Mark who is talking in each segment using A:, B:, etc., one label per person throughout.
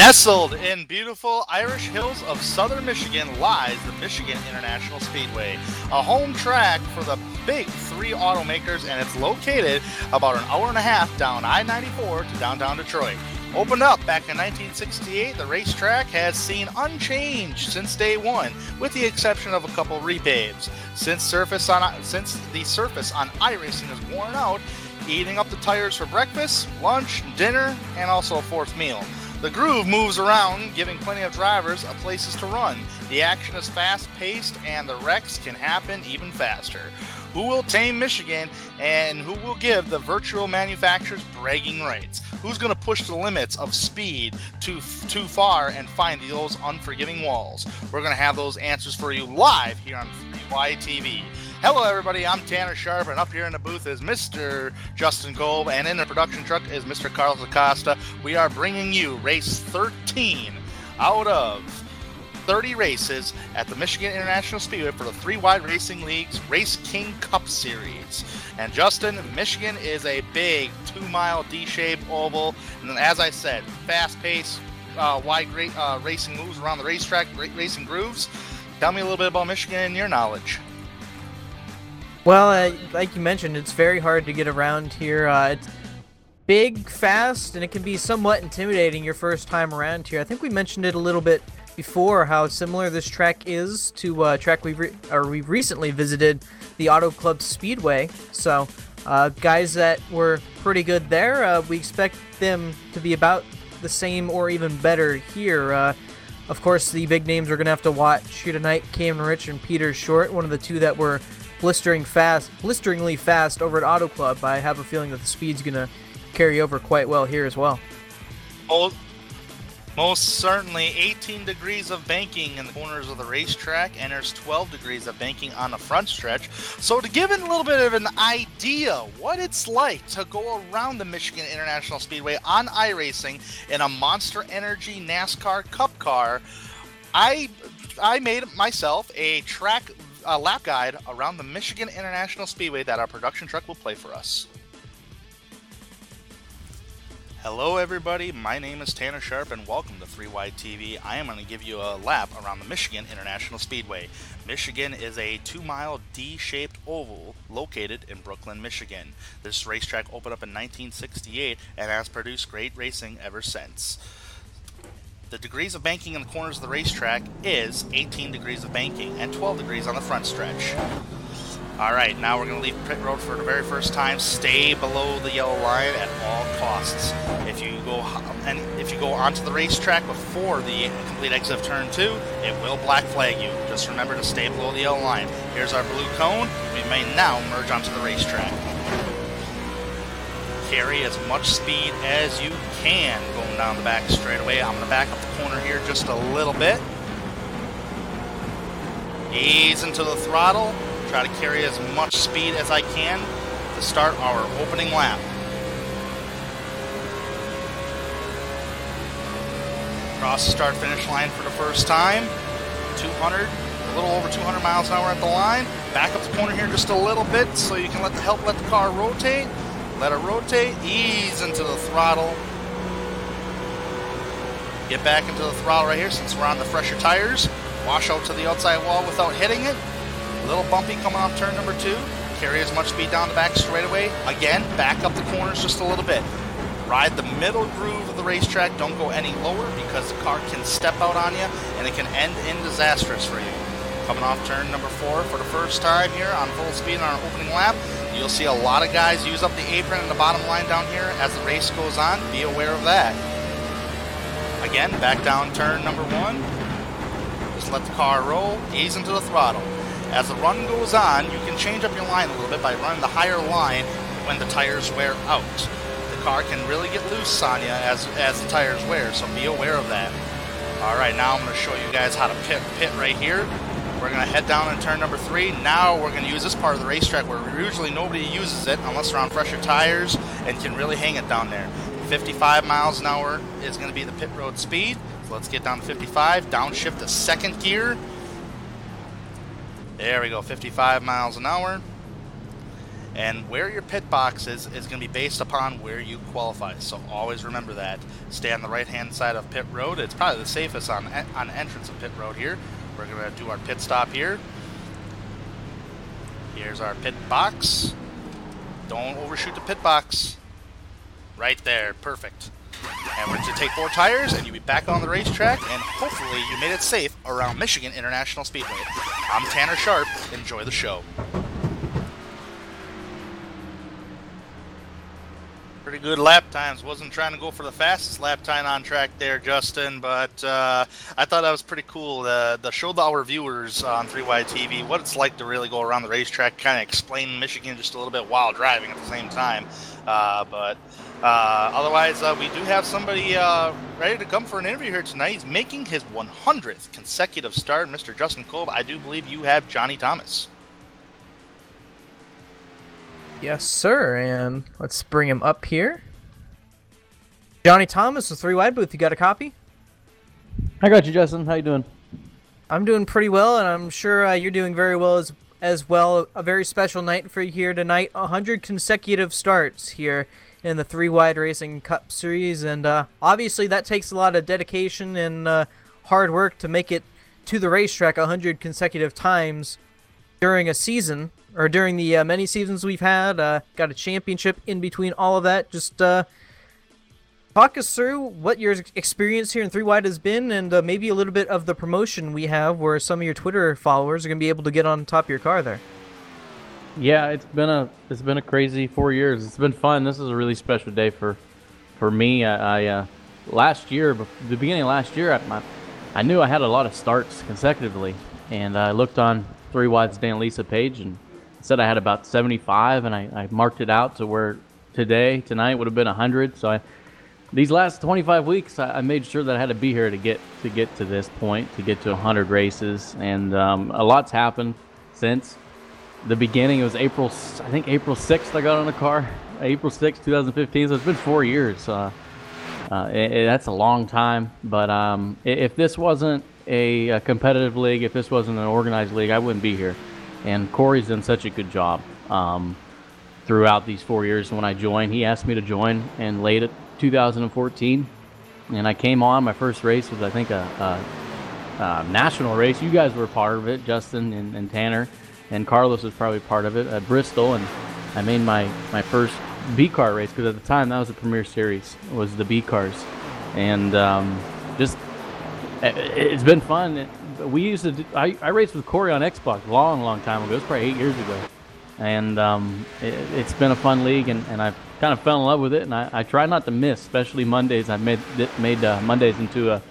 A: Nestled in beautiful Irish hills of southern Michigan lies the Michigan International Speedway, a home track for the big three automakers, and it's located about an hour and a half down I-94 to downtown Detroit. Opened up back in 1968, the racetrack has seen unchanged since day one, with the exception of a couple repaves. Since the surface on iRacing is worn out, eating up the tires for breakfast, lunch, dinner, and also a fourth meal. The groove moves around, giving plenty of drivers places to run. The action is fast-paced, and the wrecks can happen even faster. Who will tame Michigan, and who will give the virtual manufacturers bragging rights? Who's going to push the limits of speed too far and find those unforgiving walls? We're going to have those answers for you live here on YTV. Hello, everybody. I'm Tanner Sharp, and up here in the booth is Mr. Justin Kolb, and in the production truck is Mr. Carlos Acosta. We are bringing you race 13 out of 30 races at the Michigan International Speedway for the Three Wide Racing League's RaceKings Cup Series. And Justin, Michigan is a big 2-mile D-shaped oval, and as I said, fast-paced, wide racing moves around the racetrack, racing grooves. Tell me a little bit about Michigan and your knowledge.
B: Well, like you mentioned, it's very hard to get around here. It's big, fast, and it can be somewhat intimidating your first time around here. I think we mentioned it a little bit before, how similar this track is to a track we recently visited, the Auto Club Speedway. So, guys that were pretty good there, we expect them to be about the same or even better here. Of course, the big names we're going to have to watch here tonight, Cameron Rich and Peter Short, one of the two that were blisteringly fast over at Auto Club. I have a feeling that the speed's going to carry over quite well here as well.
A: Most certainly. 18 degrees of banking in the corners of the racetrack, and there's 12 degrees of banking on the front stretch. So to give it a little bit of an idea what it's like to go around the Michigan International Speedway on iRacing in a Monster Energy NASCAR Cup car, I made myself a lap guide around the Michigan International Speedway that our production truck will play for us. Hello everybody, my name is Tanner Sharp and welcome to 3Wide TV. I am going to give you a lap around the Michigan International Speedway. Michigan is a 2-mile D-shaped oval located in Brooklyn, Michigan. This racetrack opened up in 1968 and has produced great racing ever since. The degrees of banking in the corners of the racetrack is 18 degrees of banking and 12 degrees on the front stretch. Alright, now we're going to leave pit road for the very first time. Stay below the yellow line at all costs. If you go onto the racetrack before the complete exit of turn 2, it will black flag you. Just remember to stay below the yellow line. Here's our blue cone. We may now merge onto the racetrack. Carry as much speed as you can going down the back straightaway. I'm going to back up the corner here just a little bit. Ease into the throttle. Try to carry as much speed as I can to start our opening lap. Cross the start-finish line for the first time. A little over 200 miles an hour at the line. Back up the corner here just a little bit so you can help let the car rotate. Let it rotate. Ease into the throttle. Get back into the throttle right here since we're on the fresher tires. Wash out to the outside wall without hitting it. A little bumpy coming off turn number 2. Carry as much speed down the back straightaway. Again, back up the corners just a little bit. Ride the middle groove of the racetrack. Don't go any lower because the car can step out on you and it can end in disastrous for you. Coming off turn number 4 for the first time here on full speed on our opening lap. You'll see a lot of guys use up the apron and the bottom line down here as the race goes on. Be aware of that. Again, back down turn number 1. Just let the car roll. Ease into the throttle. As the run goes on, you can change up your line a little bit by running the higher line when the tires wear out. The car can really get loose on you as the tires wear, so be aware of that. Alright, now I'm going to show you guys how to pit right here. We're going to head down in turn number 3. Now we're going to use this part of the racetrack where usually nobody uses it unless they're on fresher tires and can really hang it down there. 55 miles an hour is going to be the pit road speed. So let's get down to 55, downshift to second gear. There we go, 55 miles an hour. And where your pit box is going to be based upon where you qualify. So always remember that. Stay on the right-hand side of pit road. It's probably the safest on entrance of pit road here. We're going to do our pit stop here. Here's our pit box. Don't overshoot the pit box. Right there. Perfect. And we're going to take 4 tires, and you'll be back on the racetrack, and hopefully you made it safe around Michigan International Speedway. I'm Tanner Sharp. Enjoy the show. Pretty good lap times. Wasn't trying to go for the fastest lap time on track there, Justin, but I thought that was pretty cool to show our viewers on 3Y TV what it's like to really go around the racetrack, kind of explain Michigan just a little bit while driving at the same time. But otherwise, we do have somebody ready to come for an interview here tonight. He's making his 100th consecutive start. Mr. Justin Kolb, I do believe you have Johnny Thomas.
B: Yes, sir, and let's bring him up here. Johnny Thomas with 3Y Booth, you got a copy?
C: I got you, Justin. How you doing?
B: I'm doing pretty well, and I'm sure you're doing very well as well. A very special night for you here tonight. 100 consecutive starts here in the 3Y Racing Cup Series, and obviously that takes a lot of dedication and hard work to make it to the racetrack 100 consecutive times during a season, or during the many seasons we've had. Got a championship in between all of that. Just talk us through what your experience here in 3Y has been, and maybe a little bit of the promotion we have where some of your Twitter followers are going to be able to get on top of your car there.
C: Yeah, it's been a crazy 4 years. It's been fun. This is a really special day for me. I last year, the beginning of last year, I knew I had a lot of starts consecutively, and I looked on 3Y's Dan Lisa page and said I had about 75, and I marked it out to where tonight would have been 100. So these last 25 weeks, I made sure that I had to be here to get to this point, to get to 100 races, and a lot's happened since the beginning. It was April 6th I got on the car, April 6th, 2015. So it's been 4 years. That's a long time. But if this wasn't a competitive league, if this wasn't an organized league, I wouldn't be here. And Corey's done such a good job throughout these 4 years. When I joined, he asked me to join in late 2014, and I came on. My first race was, I think, a national race. You guys were part of it, Justin and Tanner, and Carlos was probably part of it at Bristol. And I made my first B car race, because at the time that was the Premier Series, was the B cars, and just it's been fun. We used to I raced with Corey on Xbox long time ago. It was probably 8 years ago, and it's been a fun league, and I've kind of fell in love with it, and I try not to miss, especially Mondays. I've made Mondays into a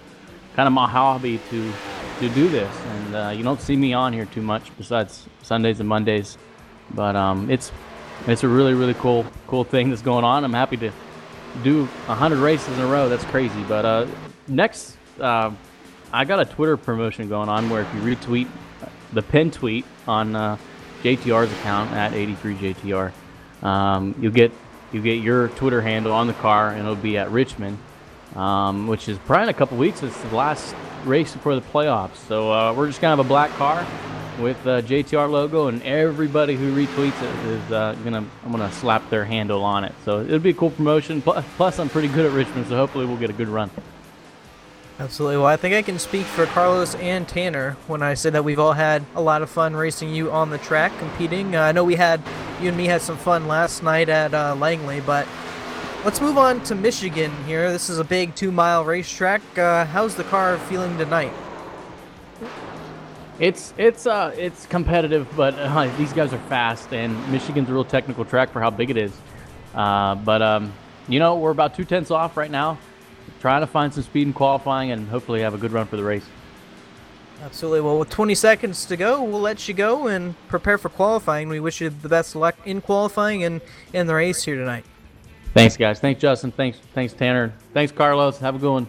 C: kind of my hobby to do this, and you don't see me on here too much besides Sundays and Mondays, but it's a really cool thing that's going on. I'm happy to do 100 races in a row. That's crazy. But next, I got a Twitter promotion going on where if you retweet the pin tweet on JTR's account at 83JTR, you'll get your Twitter handle on the car, and it'll be at Richmond, which is probably in a couple weeks. It's the last race before the playoffs. So we're just gonna have a black car with JTR logo, and everybody who retweets it is I'm gonna slap their handle on it. So it'll be a cool promotion. Plus, I'm pretty good at Richmond, so hopefully we'll get a good run.
B: Absolutely. Well, I think I can speak for Carlos and Tanner when I say that we've all had a lot of fun racing you on the track, competing. I know you and me had some fun last night at Langley, but let's move on to Michigan here. This is a big 2-mile racetrack. How's the car feeling tonight?
C: It's competitive, but these guys are fast, and Michigan's a real technical track for how big it is. But we're about 2/10 off right now, trying to find some speed in qualifying and hopefully have a good run for the race.
B: Absolutely. Well, with 20 seconds to go, we'll let you go and prepare for qualifying. We wish you the best luck in qualifying and in the race here tonight.
C: Thanks, guys. Thanks, Justin. Thanks, Tanner. Thanks, Carlos. Have a good one.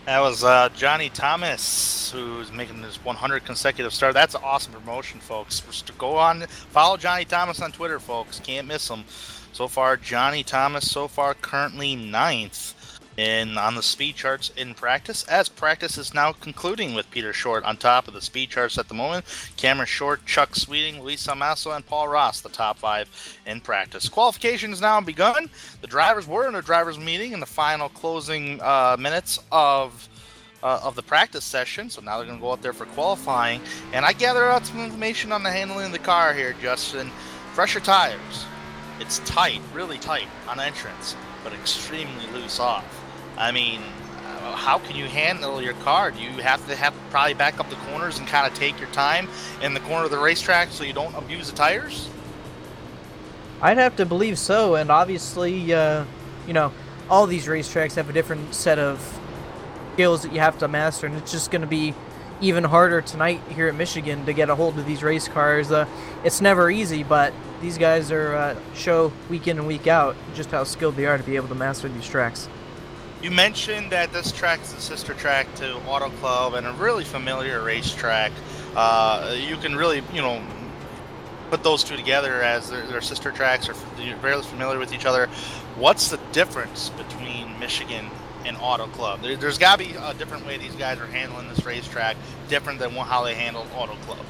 A: That was Johnny Thomas, who's making his 100 consecutive start. That's an awesome promotion, folks. Just go on, follow Johnny Thomas on Twitter, folks. Can't miss him. So far, Johnny Thomas, currently 9th on the speed charts in practice, as practice is now concluding with Peter Short on top of the speed charts at the moment. Cameron Short, Chuck Sweeting, Luis Amasso, and Paul Ross, the top 5 in practice. Qualification has now begun. The drivers were in a drivers meeting in the final closing minutes of the practice session, so now they're going to go out there for qualifying. And I gather out some information on the handling of the car here, Justin. Fresher tires. It's tight, really tight on entrance, but extremely loose off. I mean, how can you handle your car? Do you have to probably back up the corners and kind of take your time in the corner of the racetrack so you don't abuse the tires?
B: I'd have to believe so, and obviously, all these racetracks have a different set of skills that you have to master, and it's just going to be even harder tonight here at Michigan to get a hold of these race cars. It's never easy, but these guys are show week in and week out just how skilled they are to be able to master these tracks.
A: You mentioned that this track is a sister track to Auto Club and a really familiar racetrack. You can really, put those two together as their sister tracks, or they're very familiar with each other. What's the difference between Michigan and Auto Club? There's got to be a different way these guys are handling this racetrack, different than how they handled Auto Club.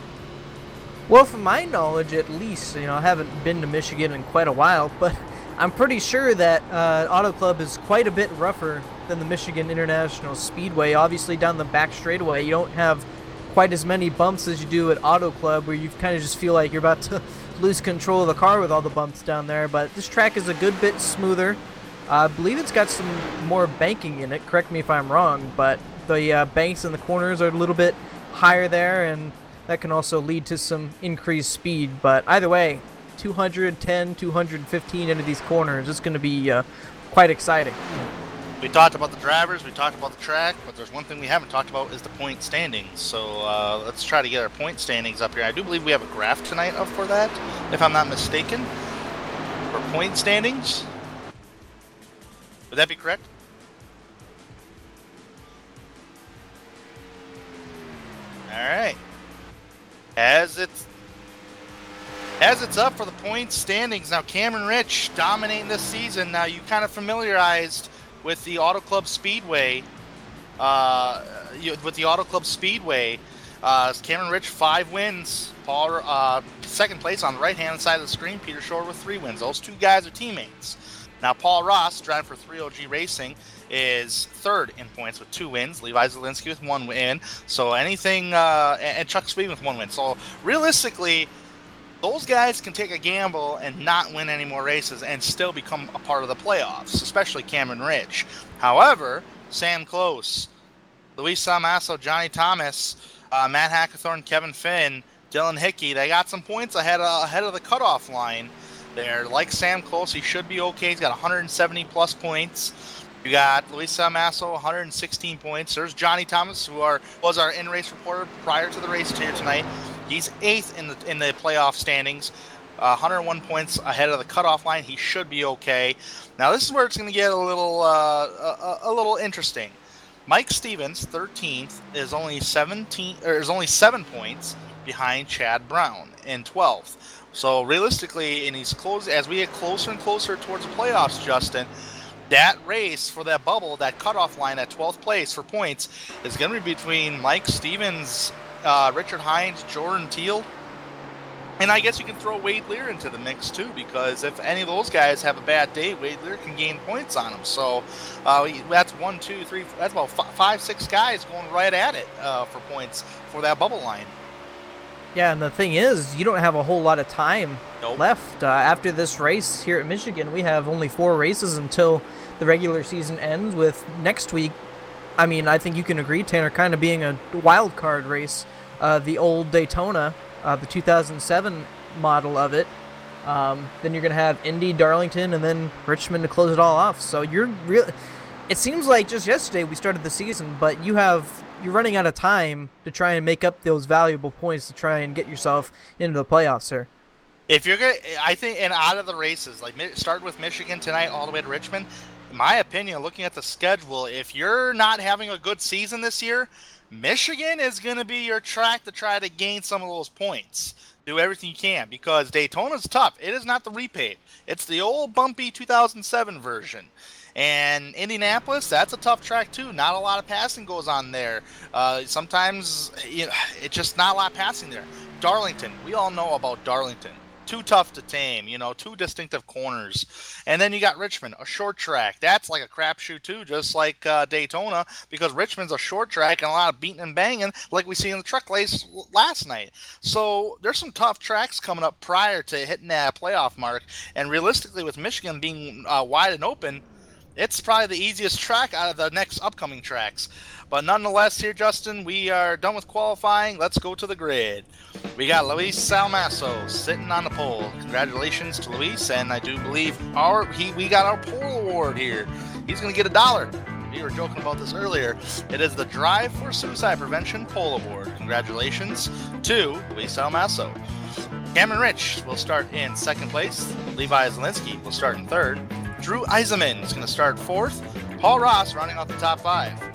B: Well, from my knowledge, at least, I haven't been to Michigan in quite a while, but I'm pretty sure that Auto Club is quite a bit rougher than the Michigan International Speedway. Obviously, down the back straightaway, you don't have quite as many bumps as you do at Auto Club, where you kind of just feel like you're about to lose control of the car with all the bumps down there. But this track is a good bit smoother. I believe it's got some more banking in it. Correct me if I'm wrong, but the banks in the corners are a little bit higher there, and that can also lead to some increased speed. But either way, 210, 215 into these corners, it's going to be quite exciting.
A: We talked about the drivers, we talked about the track, but there's one thing we haven't talked about is the point standings. So let's try to get our point standings up here. I do believe we have a graph tonight up for that, if I'm not mistaken, for point standings. Would that be correct? All right. As it's up for the point standings now, Cameron Rich dominating this season. Now you kind of familiarized with the Auto Club Speedway. Cameron Rich 5 wins. Paul second place on the right hand side of the screen. Peter Shore with 3 wins. Those two guys are teammates. Now Paul Ross, driving for 3OG Racing, is third in points with 2 wins. Levi Zielinski with 1 win. So anything, and Chuck Sweeting with 1 win. So realistically, those guys can take a gamble and not win any more races and still become a part of the playoffs, especially Cameron Rich. However, Sam Close, Luis Amasso, Johnny Thomas, Matt Hackathorn, Kevin Finn, Dylan Hickey, they got some points ahead of the cutoff line there. Like Sam Close, he should be okay. He's got 170 plus points. You got Luis Amasso, 116 points. There's Johnny Thomas, who was our in-race reporter prior to the race here tonight. He's 8th in the playoff standings, 101 points ahead of the cutoff line. He should be okay. Now this is where it's going to get a little interesting. Mike Stevens, 13th, is only 7 points behind Chad Brown in 12th. So realistically, as we get closer and closer towards the playoffs, Justin, that race for that bubble, that cutoff line at 12th place for points, is going to be between Mike Stevens, Richard Hines, Jordan Teal, and I guess you can throw Wade Lear into the mix too, because if any of those guys have a bad day, Wade Lear can gain points on them. So that's 1, 2, 3, that's about 5, 6 guys going right at it for points for that bubble line.
B: Yeah, and the thing is, you don't have a whole lot of time left. After this race here at Michigan, we have only 4 races until the regular season ends, with next week, I mean, I think you can agree, Tanner, kind of being a wild card race. The old Daytona, the 2007 model of it. Then you're going to have Indy, Darlington, and then Richmond to close it all off. So it seems like just yesterday we started the season, but you're running out of time to try and make up those valuable points to try and get yourself into the playoffs, sir.
A: If you're going to, I think, and out of the races, like start with Michigan tonight all the way to Richmond, in my opinion, looking at the schedule, if you're not having a good season this year, Michigan is going to be your track to try to gain some of those points. Do everything you can, because Daytona's tough. It is not the repave. It's the old bumpy 2007 version. And Indianapolis, that's a tough track too. Not a lot of passing goes on there. Sometimes it's just not a lot of passing there. Darlington, we all know about Darlington. Too tough to tame, two distinctive corners. And then you got Richmond, a short track. That's like a crapshoot too, just like Daytona, because Richmond's a short track and a lot of beating and banging like we see in the truck race last night. So there's some tough tracks coming up prior to hitting that playoff mark. And realistically, with Michigan being wide and open, it's probably the easiest track out of the next upcoming tracks. But nonetheless, here, Justin, we are done with qualifying. Let's go to the grid. We got Luis Salmasso sitting on the pole. Congratulations to Luis, and I do believe we got our pole award here. He's going to get $1. We were joking about this earlier. It is the Drive for Suicide Prevention Pole Award. Congratulations to Luis Salmasso. Cameron Rich will start in second place. Levi Zielinski will start in third. Drew Eisenman is going to start fourth. Paul Ross rounding out the top 5.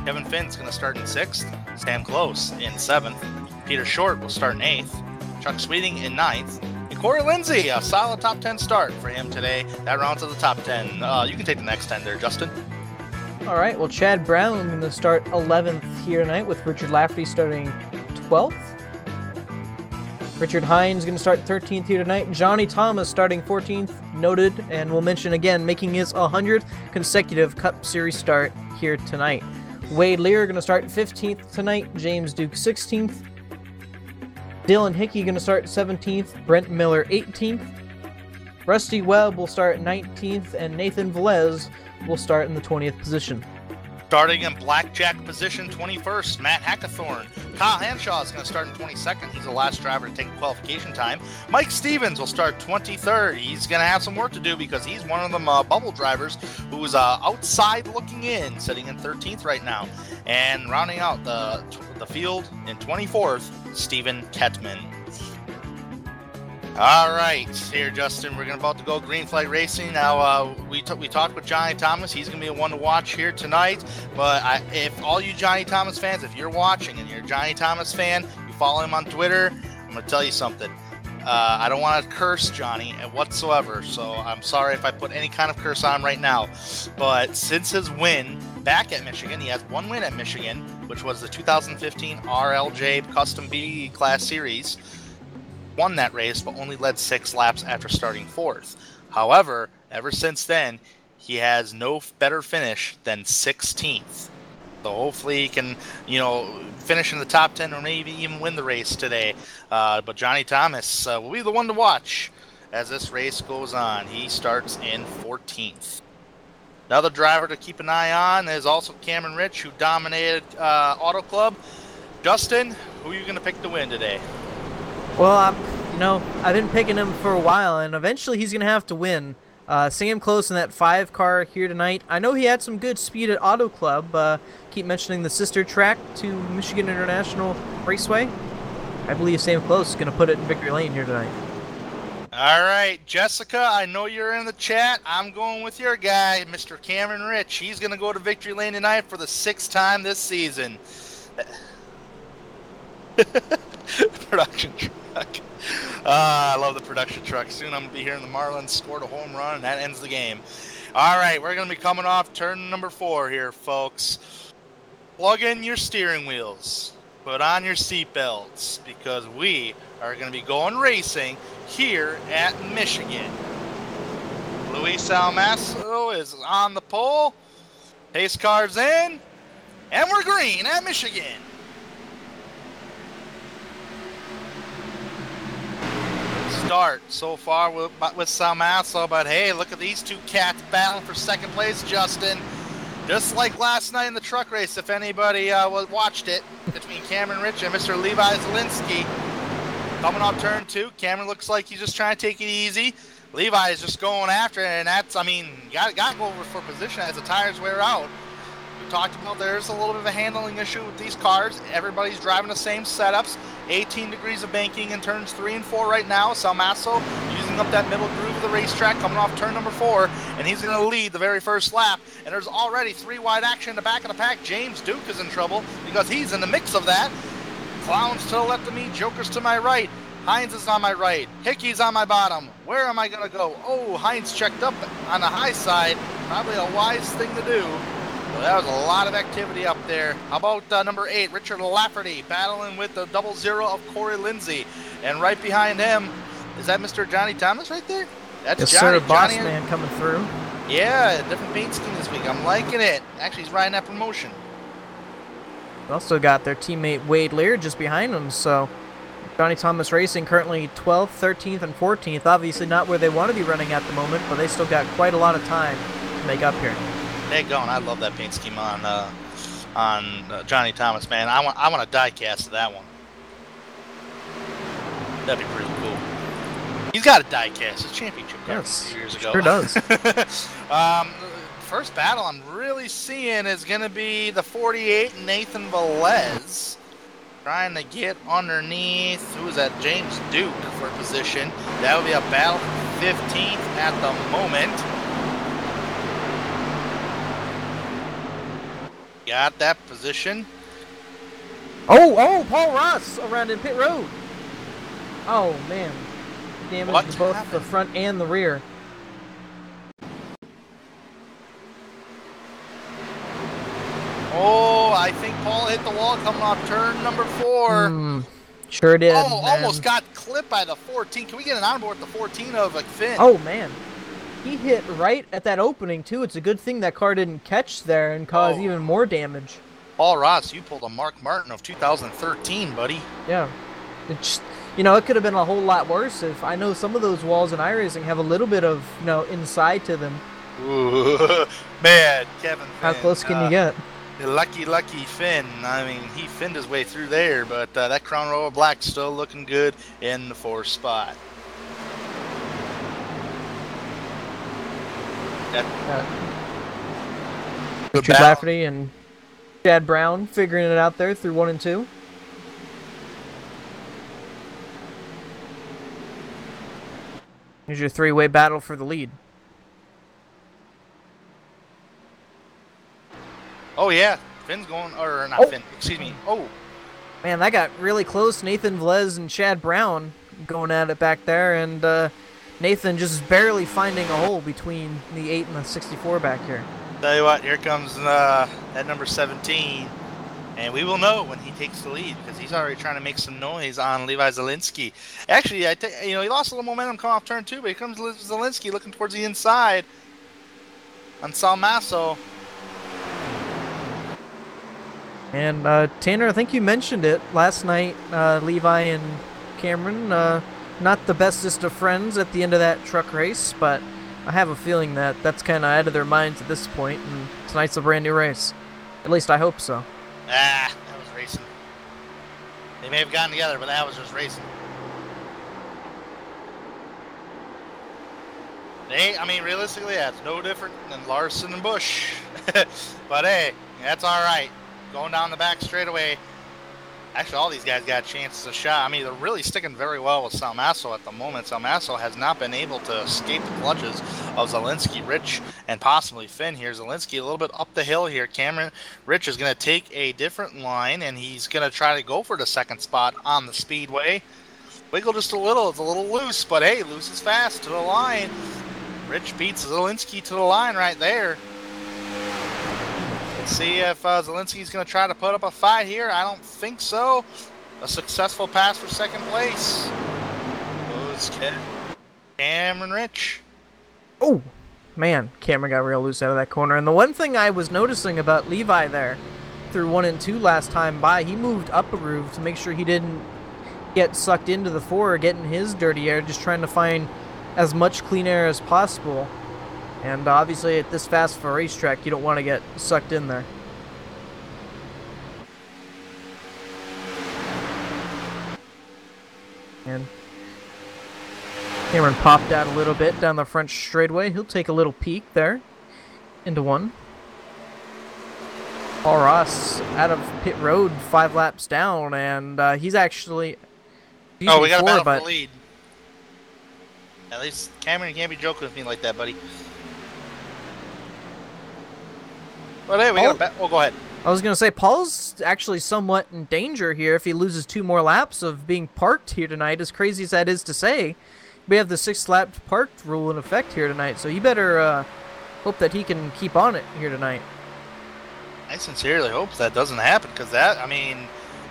A: Kevin Finn's going to start in 6th. Sam Close in 7th. Peter Short will start in 8th. Chuck Sweeting in 9th. And Corey Lindsay, a solid top 10 start for him today. That rounds to the top 10. You can take the next 10 there, Justin.
B: All right, well, Chad Brown going to start 11th here tonight with Richard Lafferty starting 12th. Richard Hines going to start 13th here tonight. Johnny Thomas starting 14th, noted, and we'll mention again, making his 100th consecutive Cup Series start here tonight. Wade Lear going to start 15th tonight. James Duke 16th. Dylan Hickey going to start 17th. Brent Miller 18th. Rusty Webb will start 19th, and Nathan Velez will start in the 20th position.
A: Starting in blackjack position, 21st, Matt Hackathorn. Kyle Hanshaw is going to start in 22nd. He's the last driver to take qualification time. Mike Stevens will start 23rd. He's going to have some work to do because he's one of them bubble drivers who's outside looking in, sitting in 13th right now. And rounding out the field in 24th, Stephen Ketman. All right, here, Justin, we're about to go green flag racing. Now, we talked with Johnny Thomas. He's going to be a one to watch here tonight. But if all you Johnny Thomas fans, if you're watching and you're a Johnny Thomas fan, you follow him on Twitter, I'm going to tell you something. I don't want to curse Johnny whatsoever, so I'm sorry if I put any kind of curse on him right now. But since his win back at Michigan, he has one win at Michigan, which was the 2015 RLJ Custom B Class Series. Won that race, but only led 6 laps after starting 4th. However, ever since then, he has no better finish than 16th. So hopefully he can, finish in the top 10 or maybe even win the race today. But Johnny Thomas will be the one to watch as this race goes on. He starts in 14th. Another driver to keep an eye on is also Cameron Rich, who dominated Auto Club. Justin, who are you going to pick to win today?
B: Well, I've been picking him for a while, and eventually he's going to have to win. Seeing him close in that 5 car here tonight. I know he had some good speed at Auto Club. Keep mentioning the sister track to Michigan International Raceway. I believe Sam Close is going to put it in victory lane here tonight.
A: All right, Jessica, I know you're in the chat. I'm going with your guy, Mr. Cameron Rich. He's going to go to victory lane tonight for the 6th time this season. Production truck. I love the production truck. Soon I'm going to be hearing the Marlins scored a home run, and that ends the game. All right, we're going to be coming off turn number 4 here, folks. Plug in your steering wheels. Put on your seatbelts, because we are going to be going racing here at Michigan. Luis Salmasso is on the pole. Pace car's in. And we're green at Michigan. Start so far with Salmasso, but hey, look at these two cats battling for second place, Justin. Just like last night in the truck race, if anybody watched it, between Cameron Rich and Mr. Levi Zielinski. Coming off turn 2, Cameron looks like he's just trying to take it easy. Levi is just going after it, and that's, you got to go over for position as the tires wear out. We talked about there's a little bit of a handling issue with these cars. Everybody's driving the same setups. 18 degrees of banking in turns 3 and 4 right now. Salmasso using up that middle groove of the racetrack, coming off turn number 4, and he's going to lead the very first lap. And there's already 3 wide action in the back of the pack. James Duke is in trouble because he's in the mix of that. Clowns to the left of me, Jokers to my right. Hines is on my right. Hickey's on my bottom. Where am I going to go? Oh, Hines checked up on the high side. Probably a wise thing to do. So that was a lot of activity up there. How about number 8, Richard Lafferty, battling with the 00 of Corey Lindsay. And right behind him, is that Mr. Johnny Thomas right there? That's
B: Yes,
A: Johnny.
B: sir, Boss
A: Johnny,
B: Man coming through.
A: yeah, different paint scheme this week. I'm liking it. Actually, he's riding that promotion.
B: Also got their teammate Wade Lear just behind him, so Johnny Thomas Racing currently 12th, 13th, and 14th. Obviously not where they want to be running at the moment, but they still got quite a lot of time to make up here.
A: They're going. I love that paint scheme on Johnny Thomas, man. I want a die cast of that one. That'd be pretty cool. He's got a die cast. His championship car a few years ago.
B: Sure does.
A: First battle I'm really seeing is going to be the 48 Nathan Velez trying to get underneath, who is that, James Duke for position. That would be a battle for 15th at the moment. Got that position.
B: Oh, Paul Ross around in pit road. Oh, man. Damage to both the front and the rear.
A: Oh, I think Paul hit the wall coming off turn number 4.
B: Sure did.
A: Oh, man. Almost got clipped by the 14. Can we get an onboard at the 14 of Finn?
B: Oh, man. He hit right at that opening, too. It's a good thing that car didn't catch there and cause even more damage.
A: Paul Ross, you pulled a Mark Martin of 2013, buddy.
B: Yeah. It just, it could have been a whole lot worse if I know some of those walls in iRacing have a little bit of, inside to them.
A: Ooh, man, Kevin Finn.
B: How close can you get?
A: Lucky Finn. I mean, he finned his way through there, but that Crown Royal Black's still looking good in the 4th spot.
B: Richard Lafferty and Chad Brown figuring it out there through 1 and 2. Here's your 3-way battle for the lead.
A: Oh, yeah. Finn's going, or not Finn, excuse me. Oh.
B: Man, that got really close. Nathan Velez and Chad Brown going at it back there, and Nathan just barely finding a hole between the 8 and the 64 back here.
A: Tell you what, here comes that number 17, and we will know when he takes the lead because he's already trying to make some noise on Levi Zielinski. Actually, he lost a little momentum coming off turn 2, but here comes Zielinski looking towards the inside on Salmasso.
B: And Tanner, I think you mentioned it last night. Levi and Cameron, not the bestest of friends at the end of that truck race, but I have a feeling that that's kind of out of their minds at this point, and tonight's a brand new race. At least I hope so.
A: That was racing. They may have gotten together, but that was just racing. Realistically, that's no different than Larson and Busch. But hey, that's all right. Going down the back straightaway. Actually, all these guys got chances of shot. They're really sticking very well with Salmasso at the moment. Salmasso has not been able to escape the clutches of Zielinski, Rich, and possibly Finn here. Zielinski a little bit up the hill here. Cameron Rich is going to take a different line, and he's going to try to go for the 2nd spot on the speedway. Wiggle just a little. It's a little loose, but hey, loose is fast to the line. Rich beats Zielinski to the line right there. Let's see if Zielinski's going to try to put up a fight here. I don't think so. A successful pass for 2nd place. Goes Cameron Rich.
B: Oh, man. Cameron got real loose out of that corner. And the one thing I was noticing about Levi there through 1 and 2 last time by, he moved up a groove to make sure he didn't get sucked into the 4 or get in his dirty air, just trying to find as much clean air as possible. And obviously at this fast of a racetrack, you don't want to get sucked in there. And Cameron popped out a little bit down the front straightaway. He'll take a little peek there into 1. Paul Ross out of pit road 5 laps down, and he's actually...
A: we got a battle for the lead. At least Cameron, you can't be joking with me like that, buddy. But hey, we got a battle. Oh, go ahead.
B: I was going to say, Paul's actually somewhat in danger here if he loses 2 more laps of being parked here tonight. As crazy as that is to say, we have the 6 lap parked rule in effect here tonight, so you better hope that he can keep on it here tonight.
A: I sincerely hope that doesn't happen because that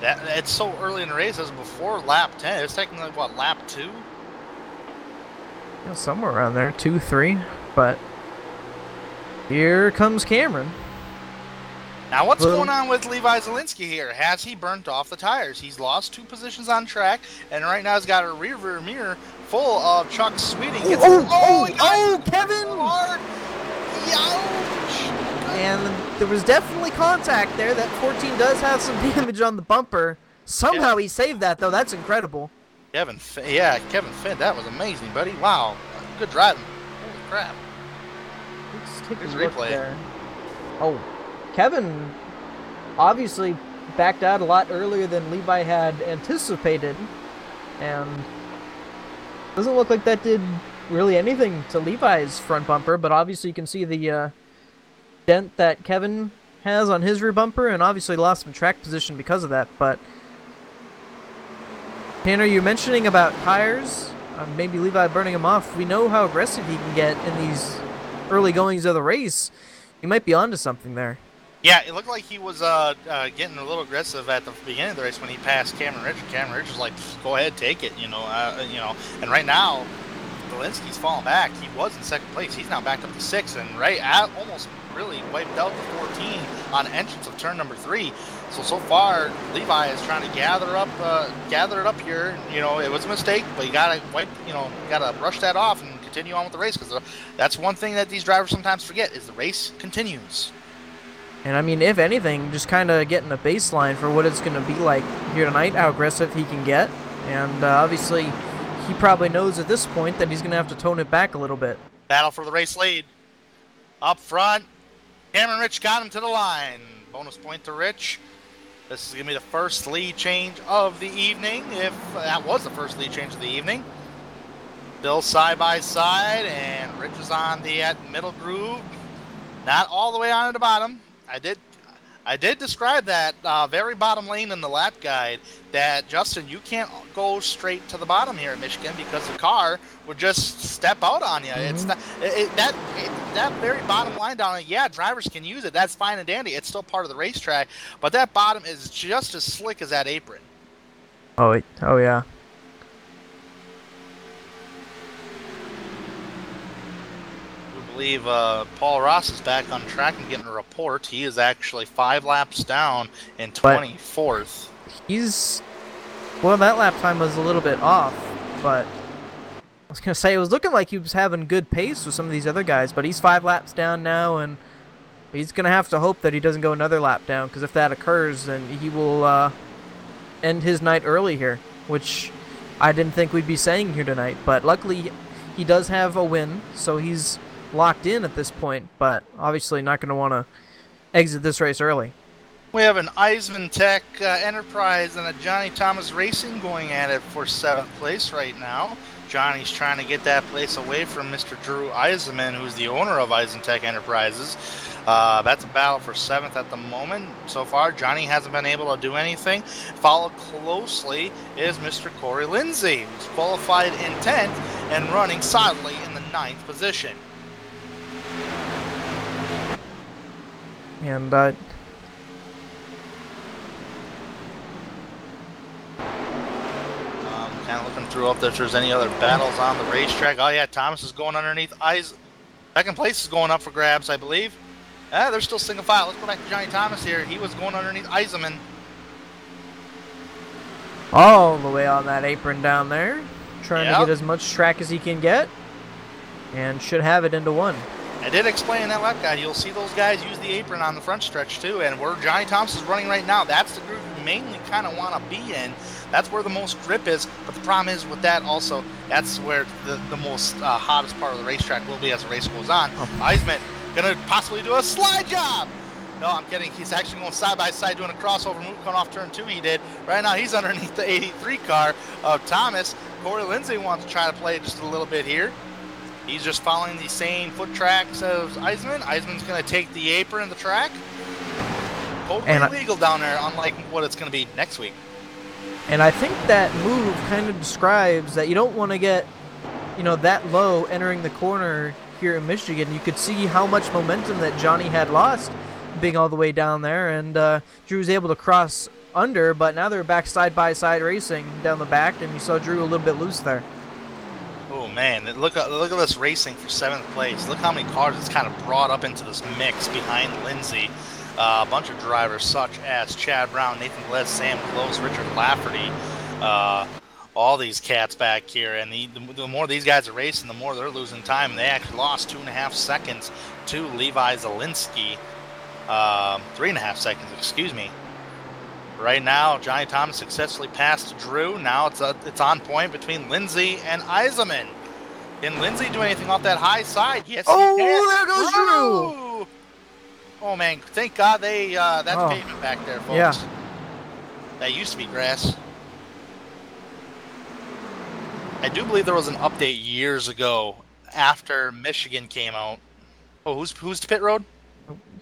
A: it's so early in the race. It was before lap 10. It's technically what, lap 2?
B: Yeah, somewhere around there, 2, 3. But here comes Cameron.
A: Now, what's going on with Levi Zielinski here? Has he burnt off the tires? He's lost 2 positions on track, and right now he's got a rear mirror full of Chuck Sweeting.
B: Kevin!
A: Hard. Ouch!
B: And there was definitely contact there. That 14 does have some damage on the bumper. Somehow he saved that, though. That's incredible.
A: Kevin Finn, that was amazing, buddy. Wow, good driving. Holy crap.
B: Let's take
A: Here's
B: a look
A: replay.
B: there. Oh, Kevin obviously backed out a lot earlier than Levi had anticipated, and doesn't look like that did really anything to Levi's front bumper, but obviously you can see the dent that Kevin has on his rear bumper, and obviously lost some track position because of that. But Tanner, you're mentioning about tires, maybe Levi burning them off. We know how aggressive he can get in these early goings of the race. He might be onto something there.
A: Yeah, it looked like he was getting a little aggressive at the beginning of the race when he passed Cameron Rich. Cameron Rich was like, "Go ahead, take it," you know. And right now, Zielinski's falling back. He was in second place. He's now back up to 6, and almost really wiped out the 14 on entrance of turn number 3. So far, Levi is trying to gather it up here. You know, it was a mistake, but you gotta brush that off and continue on with the race, because that's one thing that these drivers sometimes forget is the race continues.
B: And I mean, if anything, just kind of getting a baseline for what it's going to be like here tonight, how aggressive he can get. And obviously, he probably knows at this point that he's going to have to tone it back a little bit.
A: Battle for the race lead. Up front, Cameron Rich got him to the line. Bonus point to Rich. This is going to be the first lead change of the evening, if that was the first lead change of the evening. Still side by side, and Rich is on the middle groove. Not all the way on to the bottom. I did describe that very bottom lane in the lap guide, that, Justin, you can't go straight to the bottom here in Michigan because the car would just step out on you. It's not, that very bottom line down there, yeah, drivers can use it. That's fine and dandy. It's still part of the racetrack, but that bottom is just as slick as that apron.
B: Oh yeah.
A: I believe Paul Ross is back on track and getting a report. He is actually 5 laps down in 24th.
B: That lap time was a little bit off, but I was going to say it was looking like he was having good pace with some of these other guys, but he's 5 laps down now, and he's going to have to hope that he doesn't go another lap down, because if that occurs, then he will end his night early here, which I didn't think we'd be saying here tonight. But luckily, he does have a win, so he's locked in at this point, but obviously not going to want to exit this race early.
A: We have an Eisman Tech Enterprise and a Johnny Thomas Racing going at it for 7th place right now. Johnny's trying to get that place away from Mr. Drew Eisman, who's the owner of Eisman Tech Enterprises. That's a battle for 7th at the moment. So far, Johnny hasn't been able to do anything. Followed closely is Mr. Corey Lindsay, who's qualified in 10th and running solidly in the 9th position.
B: And
A: kind of looking through if there's any other battles on the racetrack. Oh yeah, Thomas is going underneath. Second place is going up for grabs, I believe. They're still single file. Let's go back to Johnny Thomas here. He was going underneath Eisenman.
B: All the way on that apron down there, trying to get as much track as he can get, and should have it into 1.
A: I did explain in that lap guide, you'll see those guys use the apron on the front stretch too, and where Johnny Thomas is running right now, that's the group you mainly kind of want to be in. That's where the most grip is, but the problem is with that also, that's where the most hottest part of the racetrack will be as the race goes on. Eisman going to possibly do a slide job. No, I'm kidding. He's actually going side by side doing a crossover move coming off turn 2 he did. Right now he's underneath the 83 car of Thomas. Corey Lindsay wants to try to play just a little bit here. He's just following the same foot tracks as Eisman. Eisman's going to take the apron of the track. Totally legal down there, unlike what it's going to be next week.
B: And I think that move kind of describes that you don't want to get, that low entering the corner here in Michigan. You could see how much momentum that Johnny had lost being all the way down there, and Drew was able to cross under, but now they're back side-by-side racing down the back, and you saw Drew a little bit loose there.
A: Oh man, look at this racing for 7th place. Look how many cars it's kind of brought up into this mix behind Lindsay. A bunch of drivers such as Chad Brown, Nathan Velez, Sam Close, Richard Lafferty, all these cats back here. And the more these guys are racing, the more they're losing time. They actually lost 2.5 seconds to Levi Zielinski. 3.5 seconds, excuse me. Right now, Johnny Thomas successfully passed Drew. Now it's on point between Lindsay and Eisenman. Can Lindsay do anything off that high side? Yes, he can.
B: There goes Drew!
A: Oh man, thank God that's pavement back there, folks.
B: Yeah.
A: That used to be grass. I do believe there was an update years ago after Michigan came out. Oh, who's the pit road?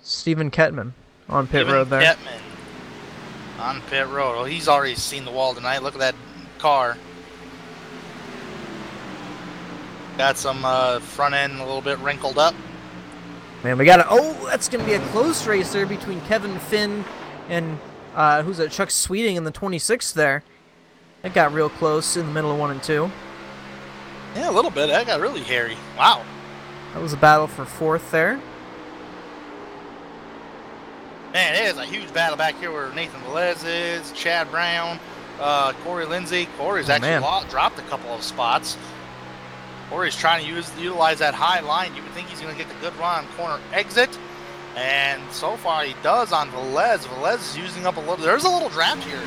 B: Stephen Kettman on pit road there.
A: Kettman on pit road. Well, he's already seen the wall tonight. Look at that car. Got some front end a little bit wrinkled up.
B: Man, we got that's going to be a close race there between Kevin Finn and who's that? Chuck Sweeting in the 26th there. That got real close in the middle of 1 and 2.
A: Yeah, a little bit. That got really hairy. Wow.
B: That was a battle for 4th there.
A: Man, it is a huge battle back here where Nathan Velez is, Chad Brown, Corey Lindsay. Corey's actually dropped a couple of spots. Corey's trying to utilize that high line. You would think he's going to get the good run on corner exit. And so far he does on Velez. Velez is using up a little. There's a little draft here,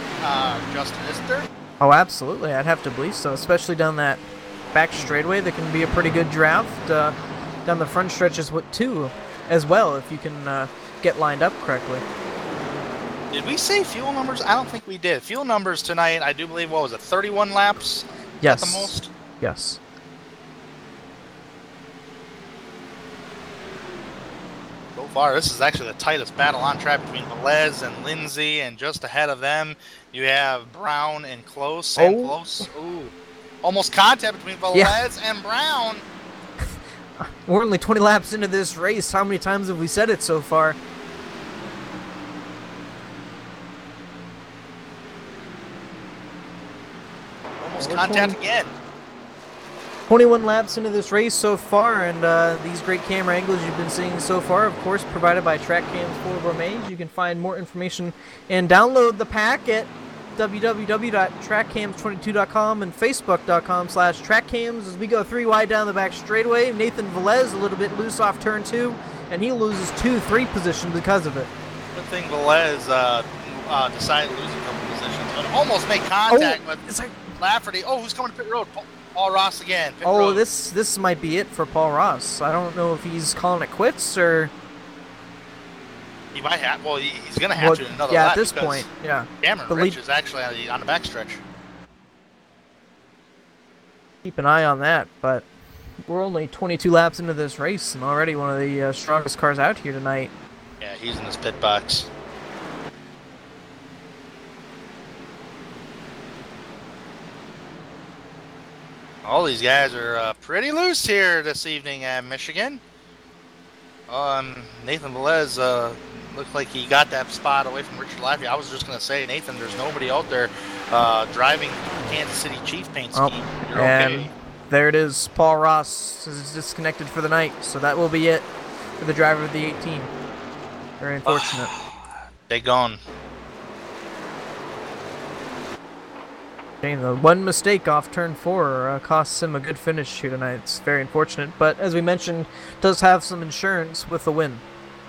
A: Justin, isn't there?
B: Oh, absolutely. I'd have to believe so, especially down that back straightaway. There can be a pretty good draft. Down the front stretches too, as well, if you can get lined up correctly.
A: Did we say fuel numbers? I don't think we did. Fuel numbers tonight, I do believe, what was it, 31 laps?
B: Yes.
A: At the most?
B: Yes.
A: So far, this is actually the tightest battle on track between Velez and Lindsay, and just ahead of them, you have Brown and Close. Sam Close. Ooh. Almost contact between Velez and Brown.
B: We're only 20 laps into this race. How many times have we said it so far?
A: Almost contact again.
B: 21 laps into this race so far, and these great camera angles you've been seeing so far, of course, provided by TrackCams for Gourmets. You can find more information and download the pack at www.trackcams22.com and facebook.com/trackcams as we go 3 wide down the back straightaway. Nathan Velez a little bit loose off turn 2, and he loses 2-3 position because of it.
A: Good thing Velez decided to lose a couple positions, but almost made contact with Lafferty. Oh, who's coming to pit road? Paul Ross again. Pit road.
B: This might be it for Paul Ross. I don't know if he's calling it quits or...
A: He might have. Well, he's going to have to another lap.
B: Yeah, at this point, yeah.
A: Cameron Rich is actually on the backstretch.
B: Keep an eye on that, but we're only 22 laps into this race, and already one of the strongest cars out here tonight.
A: Yeah, he's in his pit box. All these guys are pretty loose here this evening at Michigan. Nathan Velez looked like he got that spot away from Richard Lafferty. I was just going to say, Nathan, there's nobody out there driving Kansas City Chief paint scheme. You're
B: and
A: okay.
B: There it is. Paul Ross is disconnected for the night, so that will be it for the driver of the 18. Very unfortunate.
A: They gone.
B: The one mistake off turn 4 costs him a good finish here tonight. It's very unfortunate, but as we mentioned, does have some insurance with the win.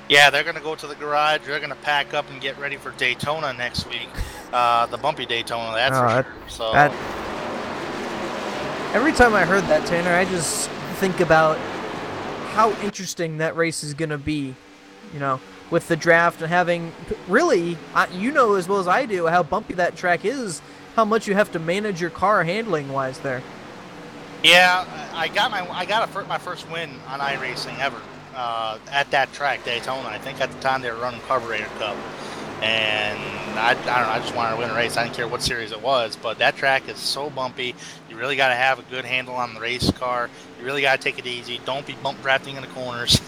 A: Yeah, they're going to go to the garage. They're going to pack up and get ready for Daytona next week. The bumpy Daytona, that's for sure. So
B: every time I heard that, Tanner, I just think about how interesting that race is going to be, with the draft and having, really, you know as well as I do how bumpy that track is, how much you have to manage your car handling-wise there.
A: Yeah, I got my first win on iRacing ever at that track, Daytona. I think at the time they were running Carburetor Cup, and I don't know. I just wanted to win a race. I didn't care what series it was, but that track is so bumpy. You really got to have a good handle on the race car. You really got to take it easy. Don't be bump drafting in the corners.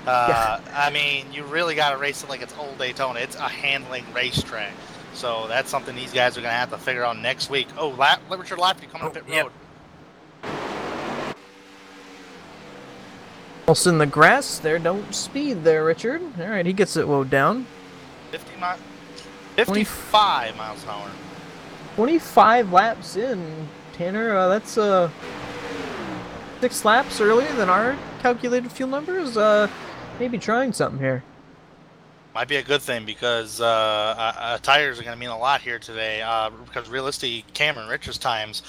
A: I mean, you really got to race it like it's old Daytona. It's a handling racetrack. So that's something these guys are going to have to figure out next week. Oh, Richard Lafferty coming to pit road.
B: Almost in the grass there. Don't speed there, Richard. All right, he gets it woed down.
A: 55 miles an hour.
B: 25 laps in, Tanner. That's 6 laps earlier than our calculated fuel numbers. Maybe trying something here.
A: Might be a good thing because tires are going to mean a lot here today. Because realistically, Cameron Rich's times,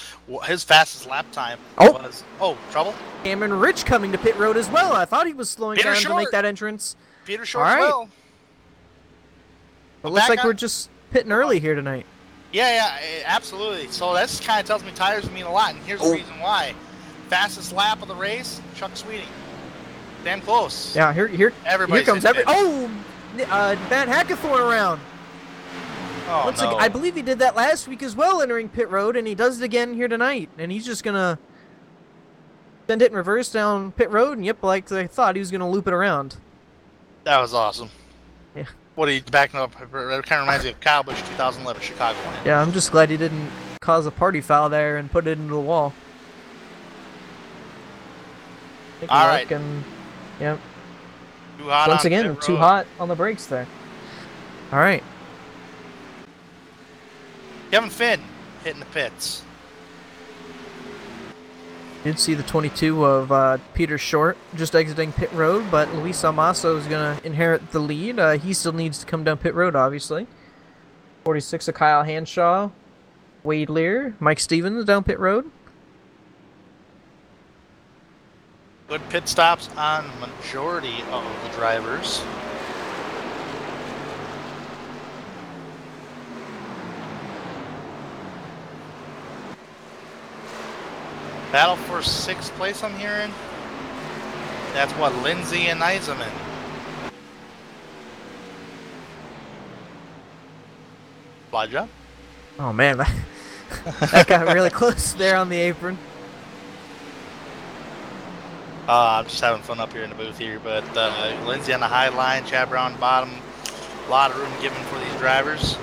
A: his fastest lap time was trouble.
B: Cameron Rich coming to pit road as well. I thought he was slowing down to make that entrance.
A: Peter Short as well.
B: It looks like we're just pitting early here tonight.
A: Yeah, absolutely. So that kind of tells me tires mean a lot, and here's the reason why. Fastest lap of the race, Chuck Sweeting. Damn close.
B: Yeah, here comes Matt Hackathorn around. Again, I believe he did that last week as well, entering pit road, and he does it again here tonight. And he's just gonna send it in reverse down pit road, and like I thought, he was gonna loop it around.
A: That was awesome.
B: Yeah.
A: What are you backing up? It kind of reminds me of Kyle Busch 2011 Chicago win.
B: Yeah, I'm just glad he didn't cause a party foul there and put it into the wall.
A: All right.
B: Yep.
A: Once
B: again, too hot on the brakes there. All right.
A: Kevin Finn hitting the pits.
B: Did see the 22 of Peter Short just exiting pit road, but Luis Amasso is going to inherit the lead. He still needs to come down pit road, obviously. 46 of Kyle Hanshaw, Wade Lear, Mike Stevens down pit road.
A: Good pit stops on majority of the drivers. Battle for 6th place, I'm hearing. That's what, Lindsay and Eisenman. Fly job.
B: Oh man, that got really close there on the apron.
A: I'm just having fun up here in the booth here, but Lindsay on the high line, Chad Brown bottom. A lot of room given for these drivers.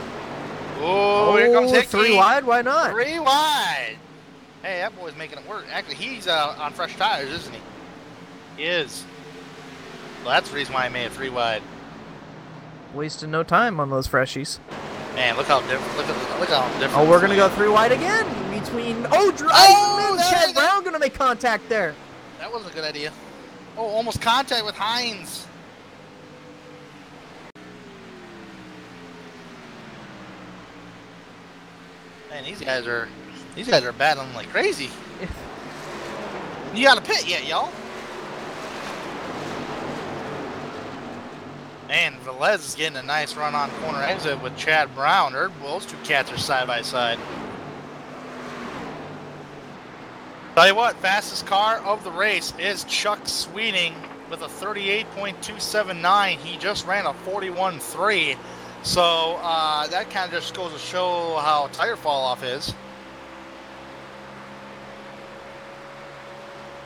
A: Oh, here comes Hickey.
B: 3 wide, why not?
A: 3 wide. Hey, that boy's making it work. Actually, he's on fresh tires, isn't he? He is. Well, that's the reason why I made it 3 wide.
B: Wasting no time on those freshies.
A: Man, look how different. Look how different.
B: Oh, we're gonna go 3 wide again between. Chad Brown gonna make contact there.
A: That wasn't a good idea. Oh, almost contact with Hines. Man, these guys are battling like crazy. You got a pit yet, y'all? Man, Velez is getting a nice run on corner exit with Chad Brown. Those 2 cats are side by side. Tell you what, fastest car of the race is Chuck Sweeting with a 38.279. He just ran a 41.3. So that kind of just goes to show how tire fall off is.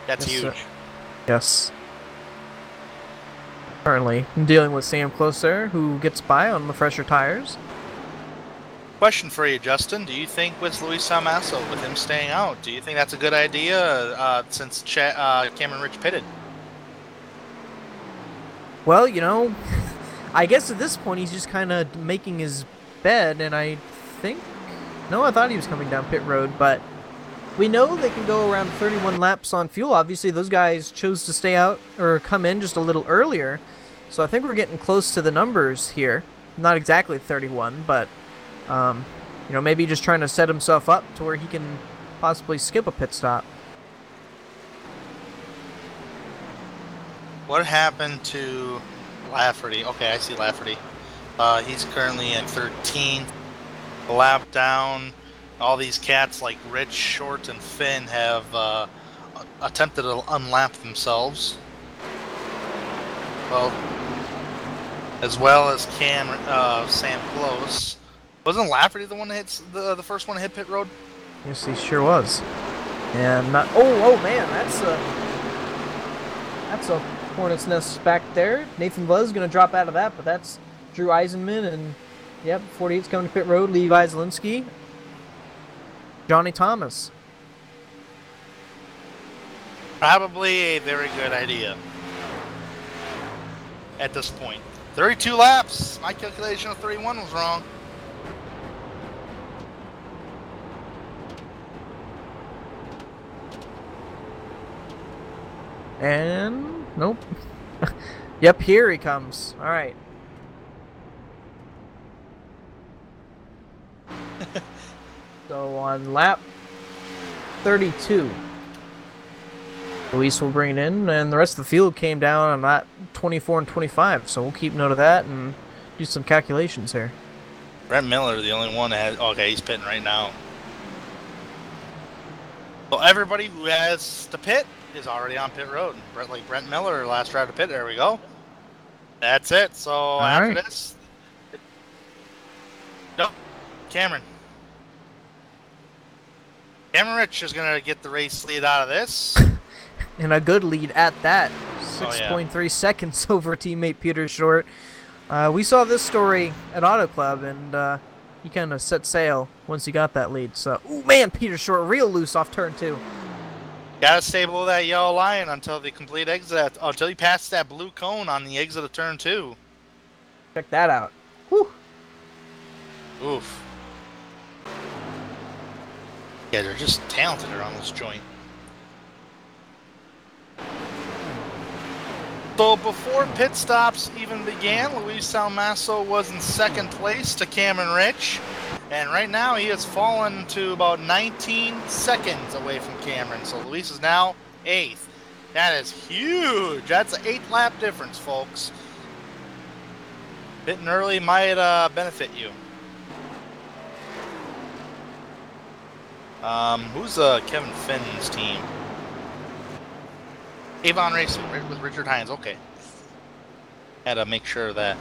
A: That's huge.
B: Yes. Currently dealing with Sam Closer, who gets by on the fresher tires.
A: Question for you, Justin. Do you think with Luis Amasso, with him staying out, do you think that's a good idea since Cameron Rich pitted?
B: Well, I guess at this point he's just kind of making his bed, and I thought he was coming down pit road, but we know they can go around 31 laps on fuel. Obviously, those guys chose to stay out or come in just a little earlier, so I think we're getting close to the numbers here. Not exactly 31, but maybe just trying to set himself up to where he can possibly skip a pit stop.
A: What happened to Lafferty? Okay, I see Lafferty. He's currently at 13th. Lap down. All these cats like Rich, Short, and Finn have attempted to unlap themselves. Well, as well as Sam Close. Wasn't Lafferty the one that hits the first one to hit pit road?
B: Yes, he sure was. And oh man, that's a hornet's nest back there. Nathan Buzz gonna drop out of that, but that's Drew Eisenman, and yep, 48's coming to pit road. Levi Zielinski, Johnny Thomas.
A: Probably a very good idea at this point. 32 laps. My calculation of 31 was wrong.
B: And nope. Yep, here he comes. All right. So on lap 32, Luis will bring it in, and the rest of the field came down on lap 24 and 25. So we'll keep note of that and do some calculations here.
A: Brent Miller, the only one that has. Okay, he's pitting right now. So everybody who has to pit is already on pit road. Brent Miller, last drive to pit. There we go. That's it. So after this, nope. Cameron Rich is gonna get the race lead out of this,
B: and a good lead at that. 6.3 seconds over teammate Peter Short. We saw this story at Auto Club, and he kind of set sail once he got that lead. So, oh man, Peter Short real loose off turn 2.
A: Gotta stay below that yellow line until the complete exit. Until he passes that blue cone on the exit of turn 2.
B: Check that out. Whew.
A: Oof. Yeah, they're just talented around this joint. So before pit stops even began, Luis Salmaso was in second place to Cameron Rich. And right now he has fallen to about 19 seconds away from Cameron. So Luis is now 8th. That is huge. That's an 8-lap difference, folks. Pitting early might benefit you. Who's Kevin Finn's team? Avon Racing with Richard Hines. Okay. Had to make sure of that.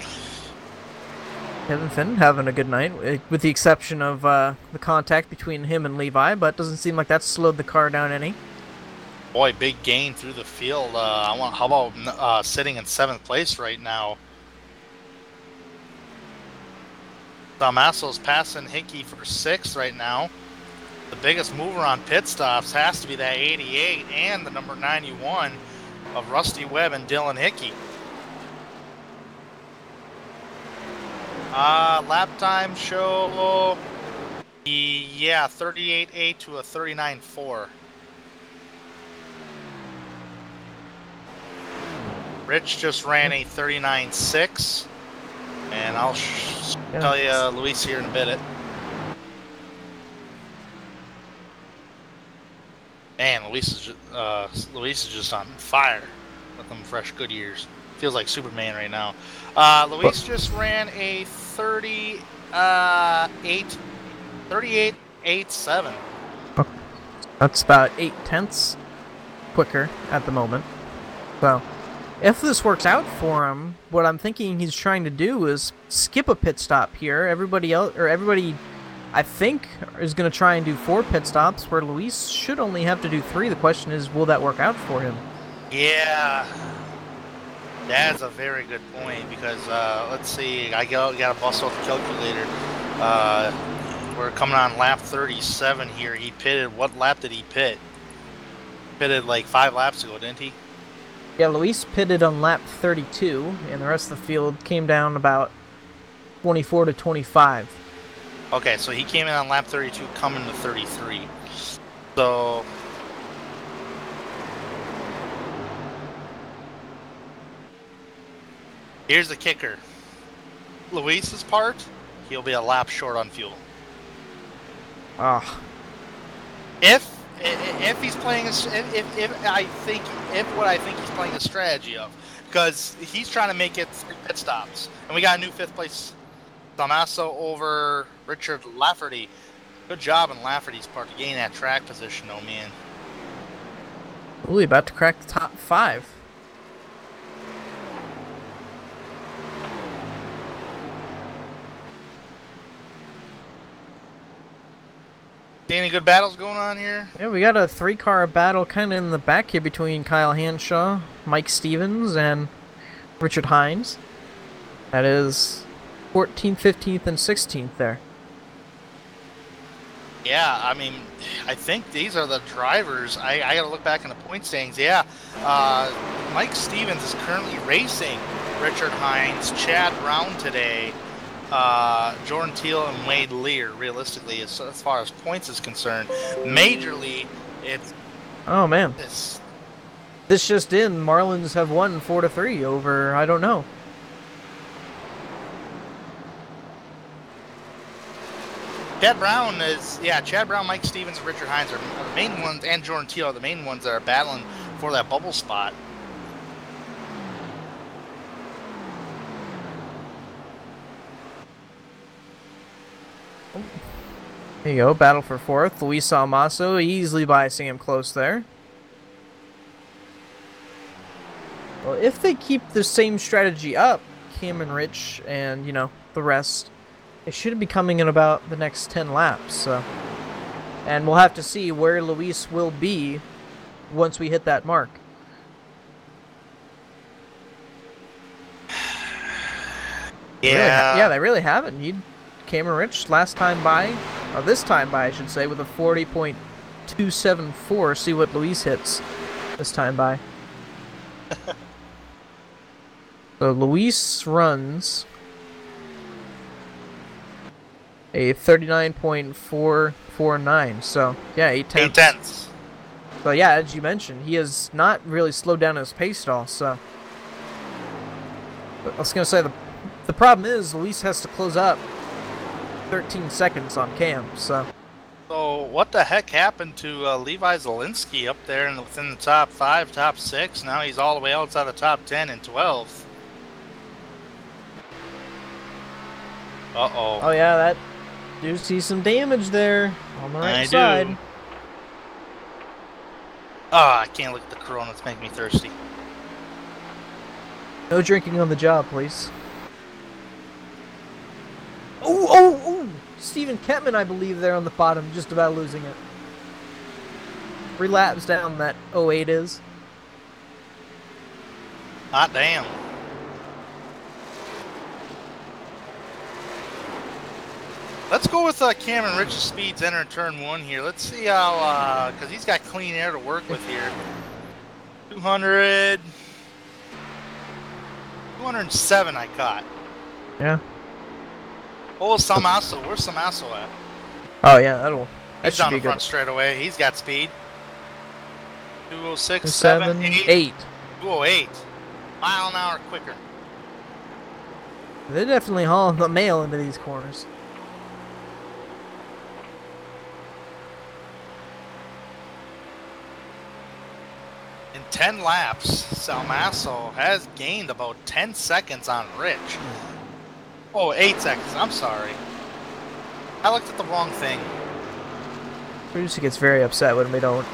B: Kevin Finn having a good night, with the exception of the contact between him and Levi, but doesn't seem like that's slowed the car down any.
A: Boy, big gain through the field. How about sitting in 7th place right now? Salmaso's passing Hickey for 6th right now. The biggest mover on pit stops has to be that 88 and the number 91 of Rusty Webb and Dylan Hickey. Lap time show, yeah, 38.8 to a 39.4. Rich just ran a 39.6, and I'll tell you Luis here in a bit. Man, Luis is just on fire with them fresh Goodyears. Feels like Superman right now. Luis just ran a 38.87.
B: That's about 0.8 quicker at the moment. So, if this works out for him, what I'm thinking he's trying to do is skip a pit stop here. Everybody, I think, is going to try and do 4 pit stops, where Luis should only have to do 3. The question is, will that work out for him?
A: Yeah. That's a very good point, because let's see, I got to bust out the calculator. We're coming on lap 37 here. He pitted. What lap did he pit? Pitted like 5 laps ago, didn't he?
B: Yeah, Luis pitted on lap 32, and the rest of the field came down about 24 to 25.
A: Okay, so he came in on lap 32, coming to 33. So here's the kicker. Luis's part, he'll be a lap short on fuel.
B: Ah.
A: If he's playing what I think he's playing a strategy of, because he's trying to make it 3 pit stops, and we got a new 5th place Salmaso over Richard Lafferty. Good job on Lafferty's part to gain that track position, though, man.
B: Ooh, about to crack the top 5.
A: See any good battles going on here?
B: Yeah, we got a 3-car battle kind of in the back here between Kyle Hanshaw, Mike Stevens, and Richard Hines. That is 14th, 15th, and 16th there.
A: Yeah, I mean, I think these are the drivers. I got to look back in the point standings. Yeah, Mike Stevens is currently racing Richard Hines, Chad Brown today, Jordan Teal, and Wade Lear, realistically, as far as points is concerned. Majorly, it's...
B: Oh, man. This just in, Marlins have won 4-3 over, I don't know.
A: Chad Brown, Mike Stevens, and Richard Hines are the main ones, and Jordan Teal are the main ones that are battling for that bubble spot.
B: There you go, battle for 4th. Luis Almaso easily by Sam Close there. Well, if they keep the same strategy up, Cam and Rich and, you know, the rest, it should be coming in about the next 10 laps. So. And we'll have to see where Luis will be once we hit that mark.
A: Yeah.
B: They really haven't. Cameron Rich last time by, or this time by, I should say, with a 40.274. See what Luis hits this time by. So Luis runs a 39.449. So yeah, 8 tenths.
A: 8 tenths.
B: So yeah, as you mentioned, he has not really slowed down his pace at all. So but I was gonna say the problem is Luis has to close up 13 seconds on Cam. So
A: what the heck happened to Levi Zielinski up there within the top 5, top 6? Now he's all the way outside the top 10 and 12. Uh-oh.
B: Oh yeah, that do see some damage there on the right side.
A: Do. I can't look at the Corona. It's making me thirsty.
B: No drinking on the job, please. Oh! Steven Kettman, I believe, there on the bottom, just about losing it. 3 laps down that 08 is.
A: Hot damn. Let's go with Cameron Rich's speeds enter turn 1 here. Let's see how, because he's got clean air to work with here. 207 I caught.
B: Yeah.
A: Oh, Samaso. Where's Samaso at?
B: Oh, yeah, that
A: He's
B: should
A: on
B: be
A: the front
B: good.
A: straight away. He's got speed. 206,
B: 7, 8.
A: 208. Mile an hour quicker.
B: They're definitely hauling the mail into these corners.
A: In 10 laps, Salmaso has gained about 10 seconds on Rich. Oh, 8 seconds. I'm sorry. I looked at the wrong thing.
B: Producer gets very upset when we don't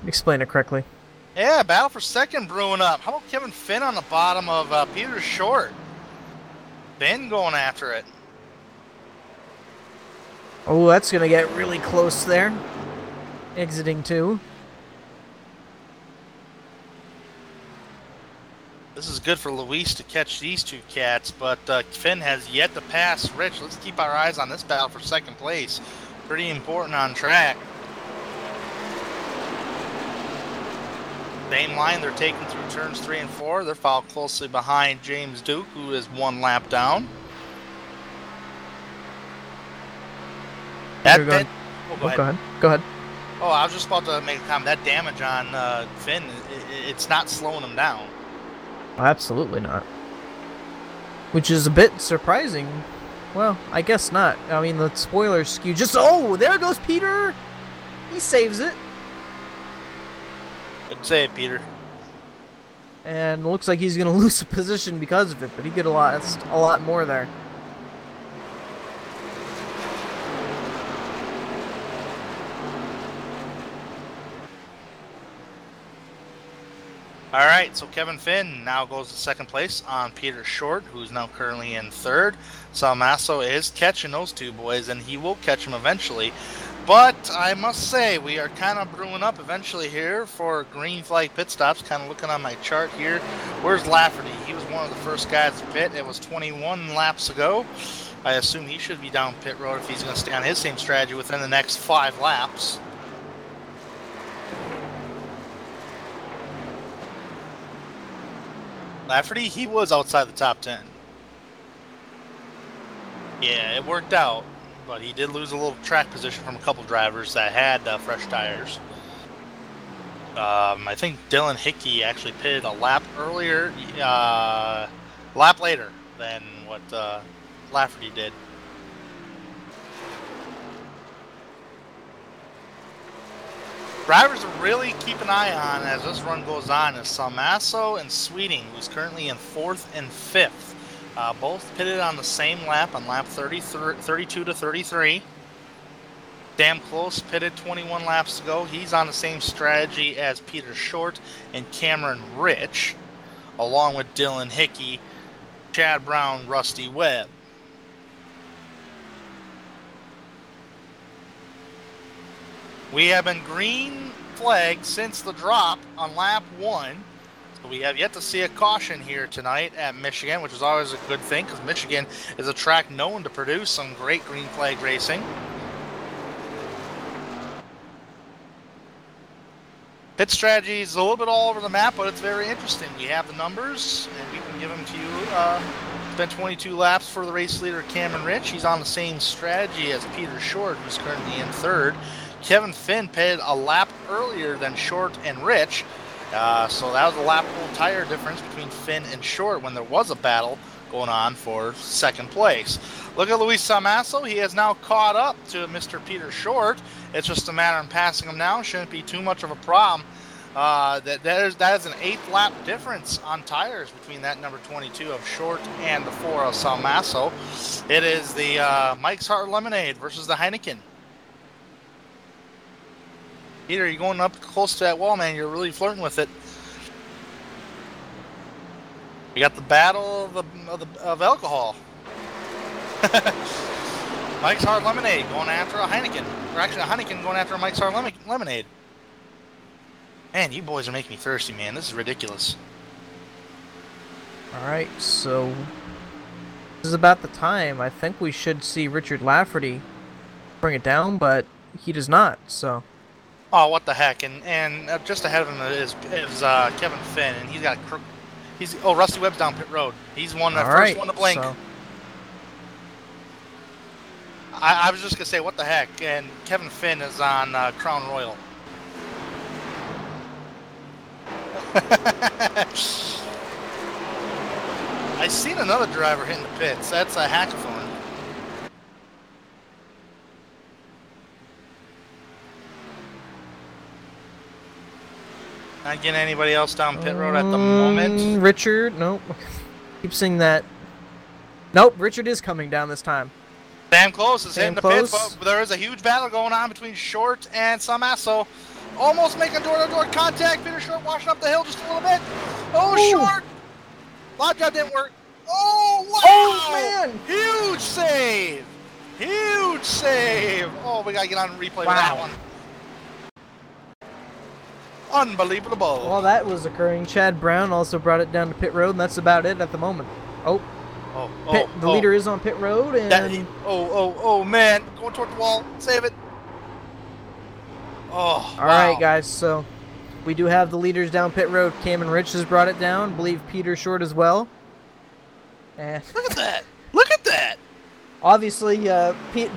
B: explain it correctly.
A: Yeah, battle for second brewing up. How about Kevin Finn on the bottom of Peter Short? Finn going after it.
B: Oh, that's going to get really close there. Exiting 2.
A: This is good for Luis to catch these two cats, but Finn has yet to pass Rich. Let's keep our eyes on this battle for second place. Pretty important on track. Same line they're taking through turns 3 and 4. They're followed closely behind James Duke, who is 1 lap down.
B: Go ahead. Go ahead.
A: Oh, I was just about to make a comment. That damage on Finn, it's not slowing him down.
B: Absolutely not. Which is a bit surprising. Well, I guess not. I mean, the spoilers skew just... Oh, there goes Peter! He saves it.
A: Good save, Peter.
B: And looks like he's going to lose a position because of it, but he did a lot more there.
A: All right, so Kevin Finn now goes to second place on Peter Short, who's now currently in third. Salmasso is catching those two boys, and he will catch them eventually. But I must say, we are kind of brewing up eventually here for green flag pit stops. Kind of looking on my chart here. Where's Lafferty? He was one of the first guys to pit. It was 21 laps ago. I assume he should be down pit road if he's going to stay on his same strategy within the next 5 laps. Lafferty, he was outside the top 10. Yeah, it worked out, but he did lose a little track position from a couple drivers that had fresh tires. I think Dylan Hickey actually pitted a lap earlier, lap later than what Lafferty did. Drivers to really keep an eye on as this run goes on is Salmasso and Sweeting, who's currently in 4th and 5th. Both pitted on the same lap, on lap 32 to 33. Damn Close pitted 21 laps ago. He's on the same strategy as Peter Short and Cameron Rich, along with Dylan Hickey, Chad Brown, Rusty Webb. We have been green flagged since the drop on lap 1. So we have yet to see a caution here tonight at Michigan, which is always a good thing because Michigan is a track known to produce some great green flag racing. Pit strategy is a little bit all over the map, but it's very interesting. We have the numbers, and we can give them to you. It's been 22 laps for the race leader, Cameron Rich. He's on the same strategy as Peter Short, who's currently in 3rd. Kevin Finn pitted a lap earlier than Short and Rich. So that was a lap tire difference between Finn and Short when there was a battle going on for 2nd place. Look at Luis Salmasso. He has now caught up to Mr. Peter Short. It's just a matter of passing him now. Shouldn't be too much of a problem. That is an 8th lap difference on tires between that number 22 of Short and the 4 of Salmasso. It is the Mike's Hard Lemonade versus the Heineken. Peter, you're going up close to that wall, man. You're really flirting with it. We got the battle of alcohol. Mike's Hard Lemonade going after a Heineken. Or actually, a Heineken going after a Mike's Hard Lemonade. Man, you boys are making me thirsty, man. This is ridiculous.
B: All right, so this is about the time. I think we should see Richard Lafferty bring it down, but he does not, so...
A: Oh, what the heck! And just ahead of him is Kevin Finn, and he's got Rusty Webb's down pit road. He's one the first one to blink. So. I was just gonna say what the heck, and Kevin Finn is on Crown Royal. I seen another driver hitting the pits. That's a hackathon. Not getting anybody else down pit road at the moment.
B: Richard, nope. Keep saying that. Nope, Richard is coming down this time.
A: Damn Close is hitting the pits, but there is a huge battle going on between Short and Salmasso. Almost making door-to-door contact. Peter Short washing up the hill just a little bit. Oh, ooh. Short! Lock job didn't work. Oh, wow!
B: Oh, man!
A: Huge save! Huge save! Oh, we got to get on replay with that one. Unbelievable.
B: Well, that was occurring. Chad Brown also brought it down to pit road, and that's about it at the moment. The leader is on pit road, and...
A: Oh, man. Going toward the wall. Save it. Oh,
B: All right, guys, so we do have the leaders down pit road. Cameron Rich has brought it down. I believe Peter Short as well. And
A: look at that. Look at that.
B: Obviously,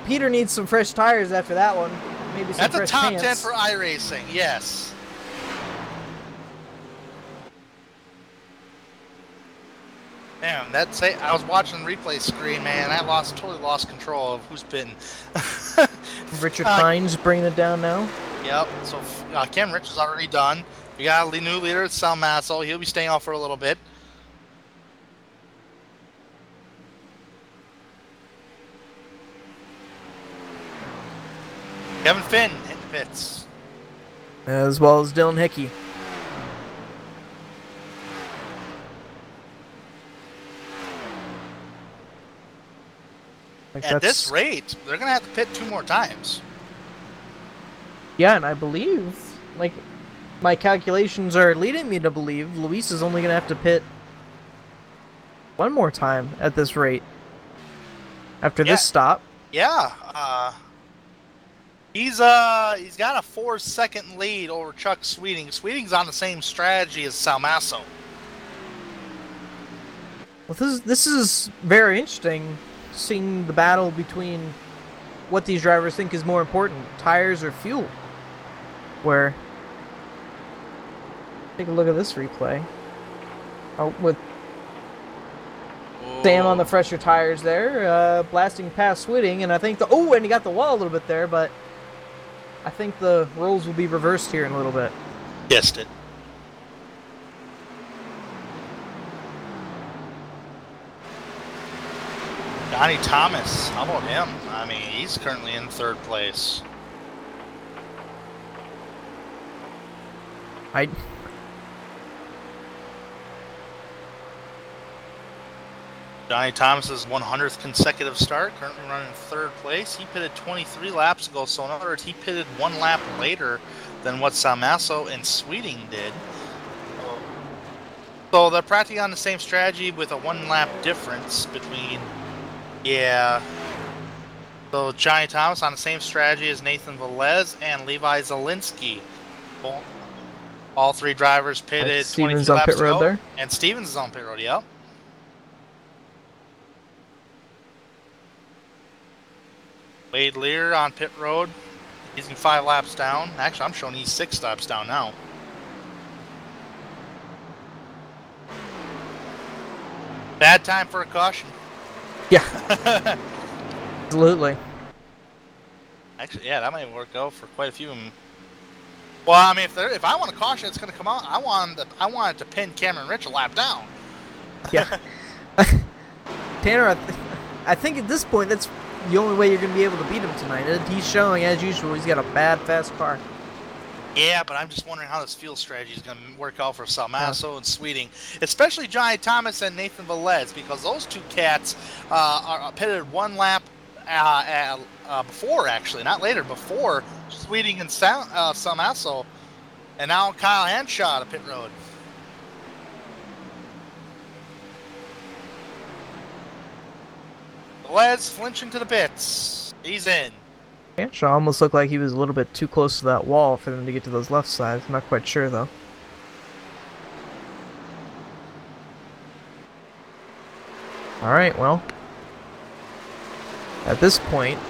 B: Peter needs some fresh tires after that one. Maybe some fresh
A: top
B: pants.
A: 10 for iRacing, yes. Damn, I was watching the replay screen, man. I totally lost control of who's pitting.
B: Richard Hines bringing it down now.
A: Yep. So Cam Rich is already done. We got a new leader, Salmasso. He'll be staying off for a little bit. Kevin Finn hitting the pits.
B: As well as Dylan Hickey. Like
A: At this rate, they're going to have to pit 2 more times.
B: Yeah, and I believe, like, my calculations are leading me to believe Luis is only going to have to pit 1 more time at this rate after this stop.
A: Yeah, he's got a 4-second lead over Chuck Sweeting. Sweeting's on the same strategy as Salmasso.
B: Well, this is very interesting, seeing the battle between what these drivers think is more important, tires or fuel. Where, take a look at this replay. Oh, with Sam on the fresher tires there, blasting past Sweeting, and I think and he got the wall a little bit there, but I think the roles will be reversed here in a little bit.
A: Guessed it. Johnny Thomas, how about him? I mean, he's currently in 3rd place. Johnny Thomas's 100th consecutive start, currently running 3rd place. He pitted 23 laps ago, so in other words, he pitted 1 lap later than what Salmasso and Sweeting did. So they're practically on the same strategy with a 1 lap difference between. So Johnny Thomas on the same strategy as Nathan Velez and Levi Zielinski. All 3 drivers pitted 23 laps
B: pit road
A: ago,
B: there.
A: And Stevens is on pit road. Yep. Wade Lear on pit road. He's 5 laps down. Actually, I'm showing he's 6 laps down now. Bad time for a caution.
B: Yeah. Absolutely.
A: Actually, yeah, that might work out for quite a few of them. Well, I mean, if I want a caution, it's going to come out. I want it to pin Cameron Rich a lap down.
B: Yeah. Tanner, I think at this point, that's the only way you're going to be able to beat him tonight. He's showing, as usual, he's got a bad, fast car.
A: Yeah, but I'm just wondering how this fuel strategy is going to work out for Salmasso and Sweeting, especially Johnny Thomas and Nathan Velez, because those 2 cats are pitted 1 lap before, actually, not later, before Sweeting and Salmasso, and now Kyle Hanshaw to pit road. Velez flinching to the pits. He's in.
B: Hanshaw almost looked like he was a little bit too close to that wall for them to get to those left sides. I'm not quite sure, though. Alright, well. At this point,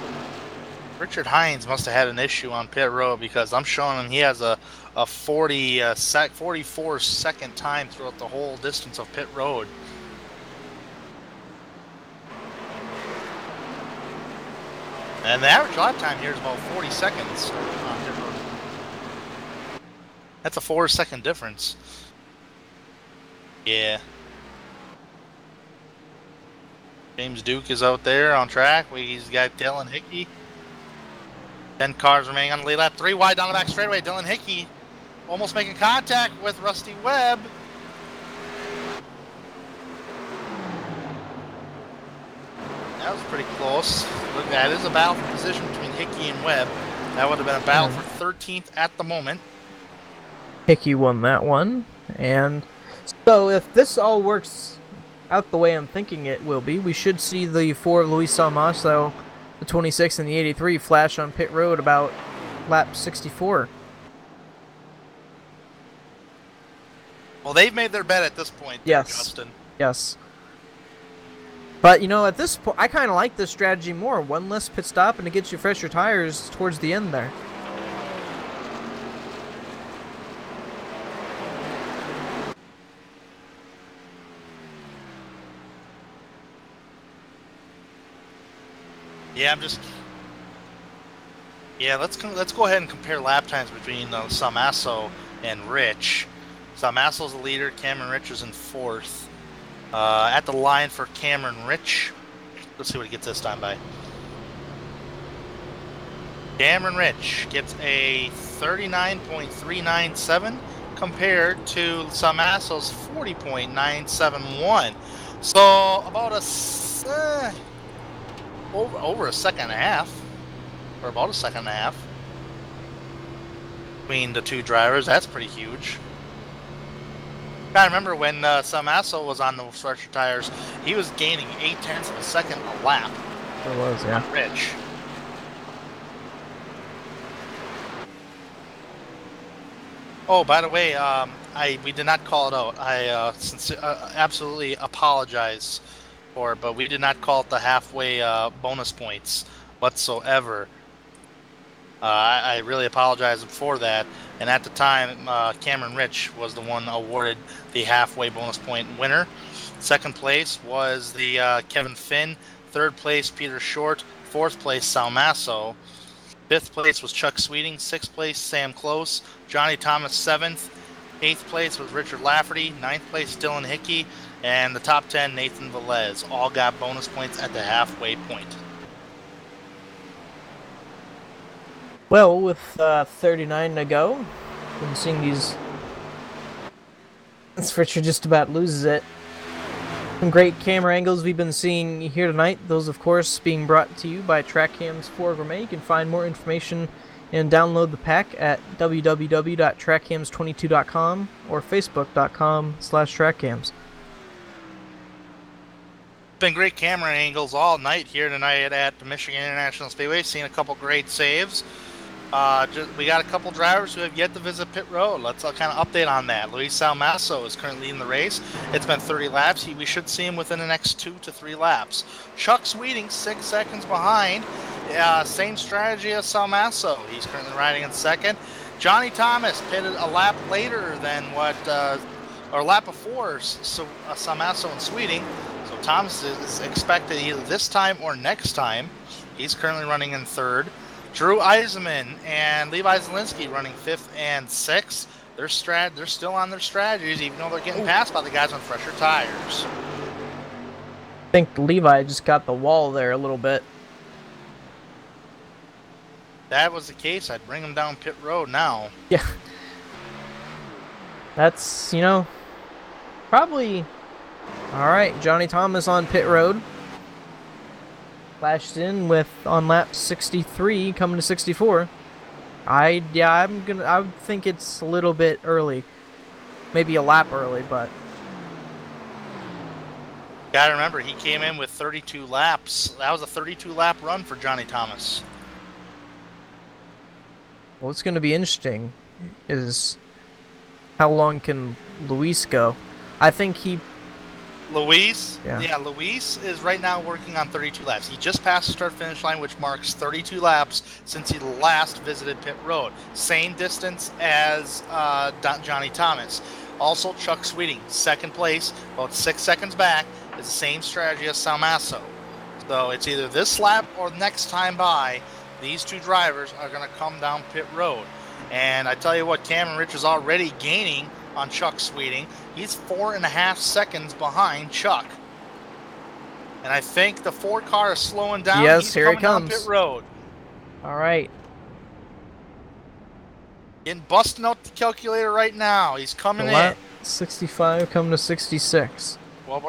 A: Richard Hines must have had an issue on pit road, because I'm showing him he has a 44 second time throughout the whole distance of pit road. And the average lap time here is about 40 seconds on pit road. That's a 4-second difference. Yeah. James Duke is out there on track. He's got Dylan Hickey. 10 cars remaining on the lead lap. 3 wide down the back straightaway. Dylan Hickey almost making contact with Rusty Webb. That was pretty close. Look, that is a battle for position between Hickey and Webb. That would have been a battle for 13th at the moment.
B: Hickey won that one. And so if this all works out the way I'm thinking it will be, we should see the 4 of Luis Salmasso, the 26 and the 83, flash on pit road about lap 64.
A: Well, they've made their bet at this point,
B: yes.
A: Justin.
B: Yes. But, you know, at this point, I kind of like this strategy more. 1 less pit stop, and it gets you fresher tires towards the end there.
A: Yeah, let's go ahead and compare lap times between Salmasso and Rich. Salmasso's the leader. Cameron Rich is in 4th. At the line for Cameron Rich. Let's see what he gets this time by. Cameron Rich gets a 39.397 compared to Salmasso's 40.971. So about over a second and a half, or about a second and a half between the two drivers. That's pretty huge. I remember when Salmasso was on the stretcher tires, he was gaining 0.8 of a second a lap.
B: It was, yeah.
A: On Rich. Oh, by the way, we did not call it out. I absolutely apologize for it, but we did not call it the halfway bonus points whatsoever. I really apologize for that. And at the time, Cameron Rich was the one awarded the halfway bonus point winner. Second place was the Kevin Finn. Third place, Peter Short. Fourth place, Salmasso. Fifth place was Chuck Sweeting. Sixth place, Sam Close. Johnny Thomas, seventh. Eighth place was Richard Lafferty. Ninth place, Dylan Hickey. And the top 10, Nathan Velez. All got bonus points at the halfway point.
B: Well, with 39 to go, been seeing these. Richard just about loses it. Some great camera angles we've been seeing here tonight. Those, of course, being brought to you by TrackCams for Gourmet. You can find more information and download the pack at www.trackcams22.com or facebook.com/trackcams.
A: Been great camera angles all night here tonight at the Michigan International Speedway. Seen a couple great saves. We got a couple drivers who have yet to visit pit road. Let's kind of update on that. Luis Salmasso is currently in the race. It's been 30 laps. We should see him within the next 2 to 3 laps. Chuck Sweeting, 6 seconds behind. Same strategy as Salmasso. He's currently riding in second. Johnny Thomas pitted a lap later than or a lap before Salmasso and Sweeting. So Thomas is expected either this time or next time. He's currently running in third. Drew Eisenman and Levi Zielinski running 5th and 6th. They're still on their strategies, even though they're getting passed by the guys on fresher tires.
B: I think Levi just got the wall there a little bit.
A: If that was the case, I'd bring him down pit road now.
B: Yeah. That's, probably... All right, Johnny Thomas on pit road. Flashed in on lap 63, coming to 64. I would think it's a little bit early, maybe a lap early, but
A: gotta remember he came in with 32 laps. That was a 32 lap run for Johnny Thomas.
B: What's going to be interesting is how long can Luis go. I think Luis is right now working on 32 laps. He just passed the start-finish line, which marks 32 laps since he last visited pit road. Same distance as Johnny Thomas. Also, Chuck Sweeting, second place, about 6 seconds back, is the same strategy as Salmasso. So it's either this lap or next time by, these two drivers are going to come down pit road. And I tell you what, Cameron Rich is already gaining on Chuck Sweeting. He's 4.5 seconds behind Chuck. And I think the Ford car is slowing down. Yes,
A: He's
B: here
A: coming
B: it comes.
A: down pit road.
B: All right.
A: Busting out the calculator right now. He's coming in.
B: 65 coming to 66.
A: Well,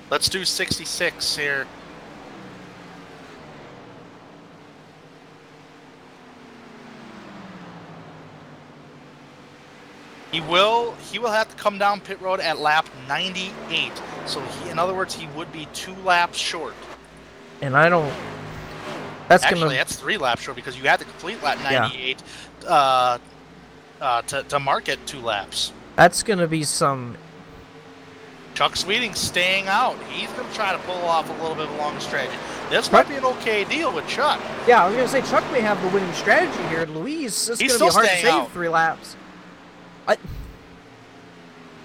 A: let's do 66 here. He will have to come down pit road at lap 98. So in other words, he would be 2 laps short.
B: And I don't. That's
A: 3 laps short because you have to complete lap 98 to mark it 2 laps.
B: That's gonna be some.
A: Chuck Sweeting staying out. He's gonna try to pull off a little bit of a long strategy. This might be an okay deal with Chuck.
B: Yeah, I was gonna say Chuck may have the winning strategy here. Luis, it's gonna be hard to save 3 laps.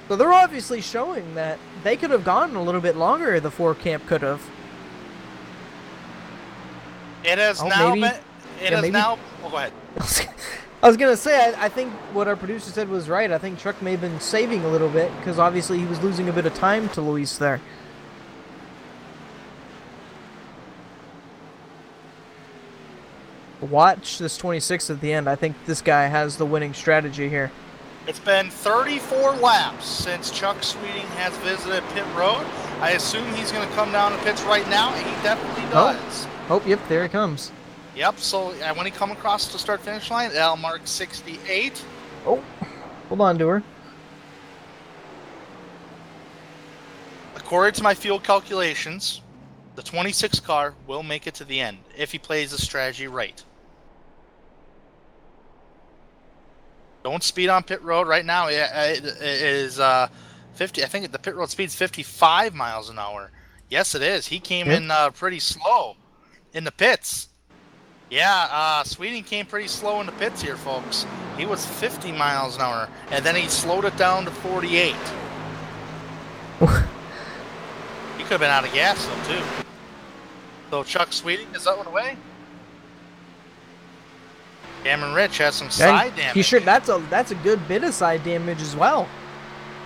B: So they're obviously showing that they could have gone a little bit longer. The 4 camp could have.
A: It has now. Oh, go ahead.
B: I was gonna say I think what our producer said was right. I think Chuck may have been saving a little bit because obviously he was losing a bit of time to Luis there. Watch this 26 at the end. I think this guy has the winning strategy here.
A: It's been 34 laps since Chuck Sweeting has visited pit road. I assume he's going to come down to pits right now, and he definitely does.
B: Oh, yep, there it comes.
A: Yep, so when he come across the start-finish line, that'll mark 68.
B: Oh, hold on to her.
A: According to my field calculations, the 26 car will make it to the end if he plays the strategy right. Don't speed on pit road right now. It is 50. I think the pit road speed is 55 miles an hour. Yes, it is. He came in pretty slow in the pits. Yeah, Sweeting came pretty slow in the pits here, folks. He was 50 miles an hour, and then he slowed it down to 48. He could have been out of gas, though, too. So Chuck Sweeting is that one away? Cameron Rich has some side damage.
B: He sure that's a good bit of side damage as well.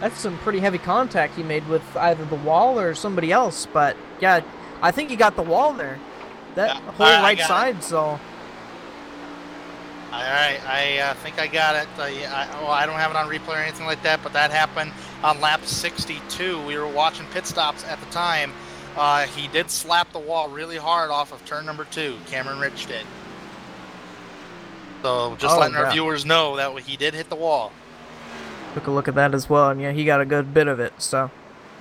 B: That's some pretty heavy contact he made with either the wall or somebody else. But yeah, I think he got the wall there. That whole right side. So.
A: All right, I think I got it. I don't have it on replay or anything like that, but that happened on lap 62. We were watching pit stops at the time. He did slap the wall really hard off of turn number 2. Cameron Rich did. So just letting our viewers know that he did hit the wall.
B: Took a look at that as well, and yeah, he got a good bit of it. So.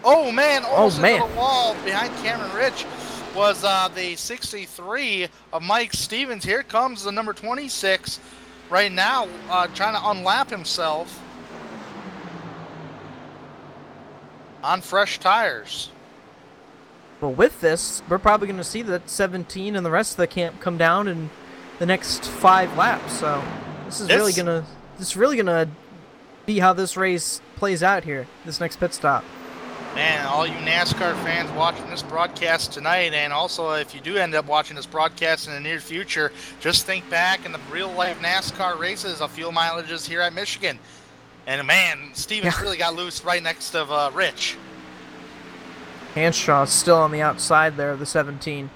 A: Oh man! Almost hit the wall behind Cameron Rich was the 63 of Mike Stevens. Here comes the number 26 right now, trying to unlap himself on fresh tires.
B: Well, with this, we're probably going to see that 17 and the rest of the camp come down in the next 5 laps. So this is really gonna be how this race plays out here. This next pit stop.
A: Man, all you NASCAR fans watching this broadcast tonight, and also if you do end up watching this broadcast in the near future, just think back in the real-life NASCAR races of fuel mileages here at Michigan. And man, Stevens really got loose right next to Rich.
B: Hanshaw's still on the outside there of the 17.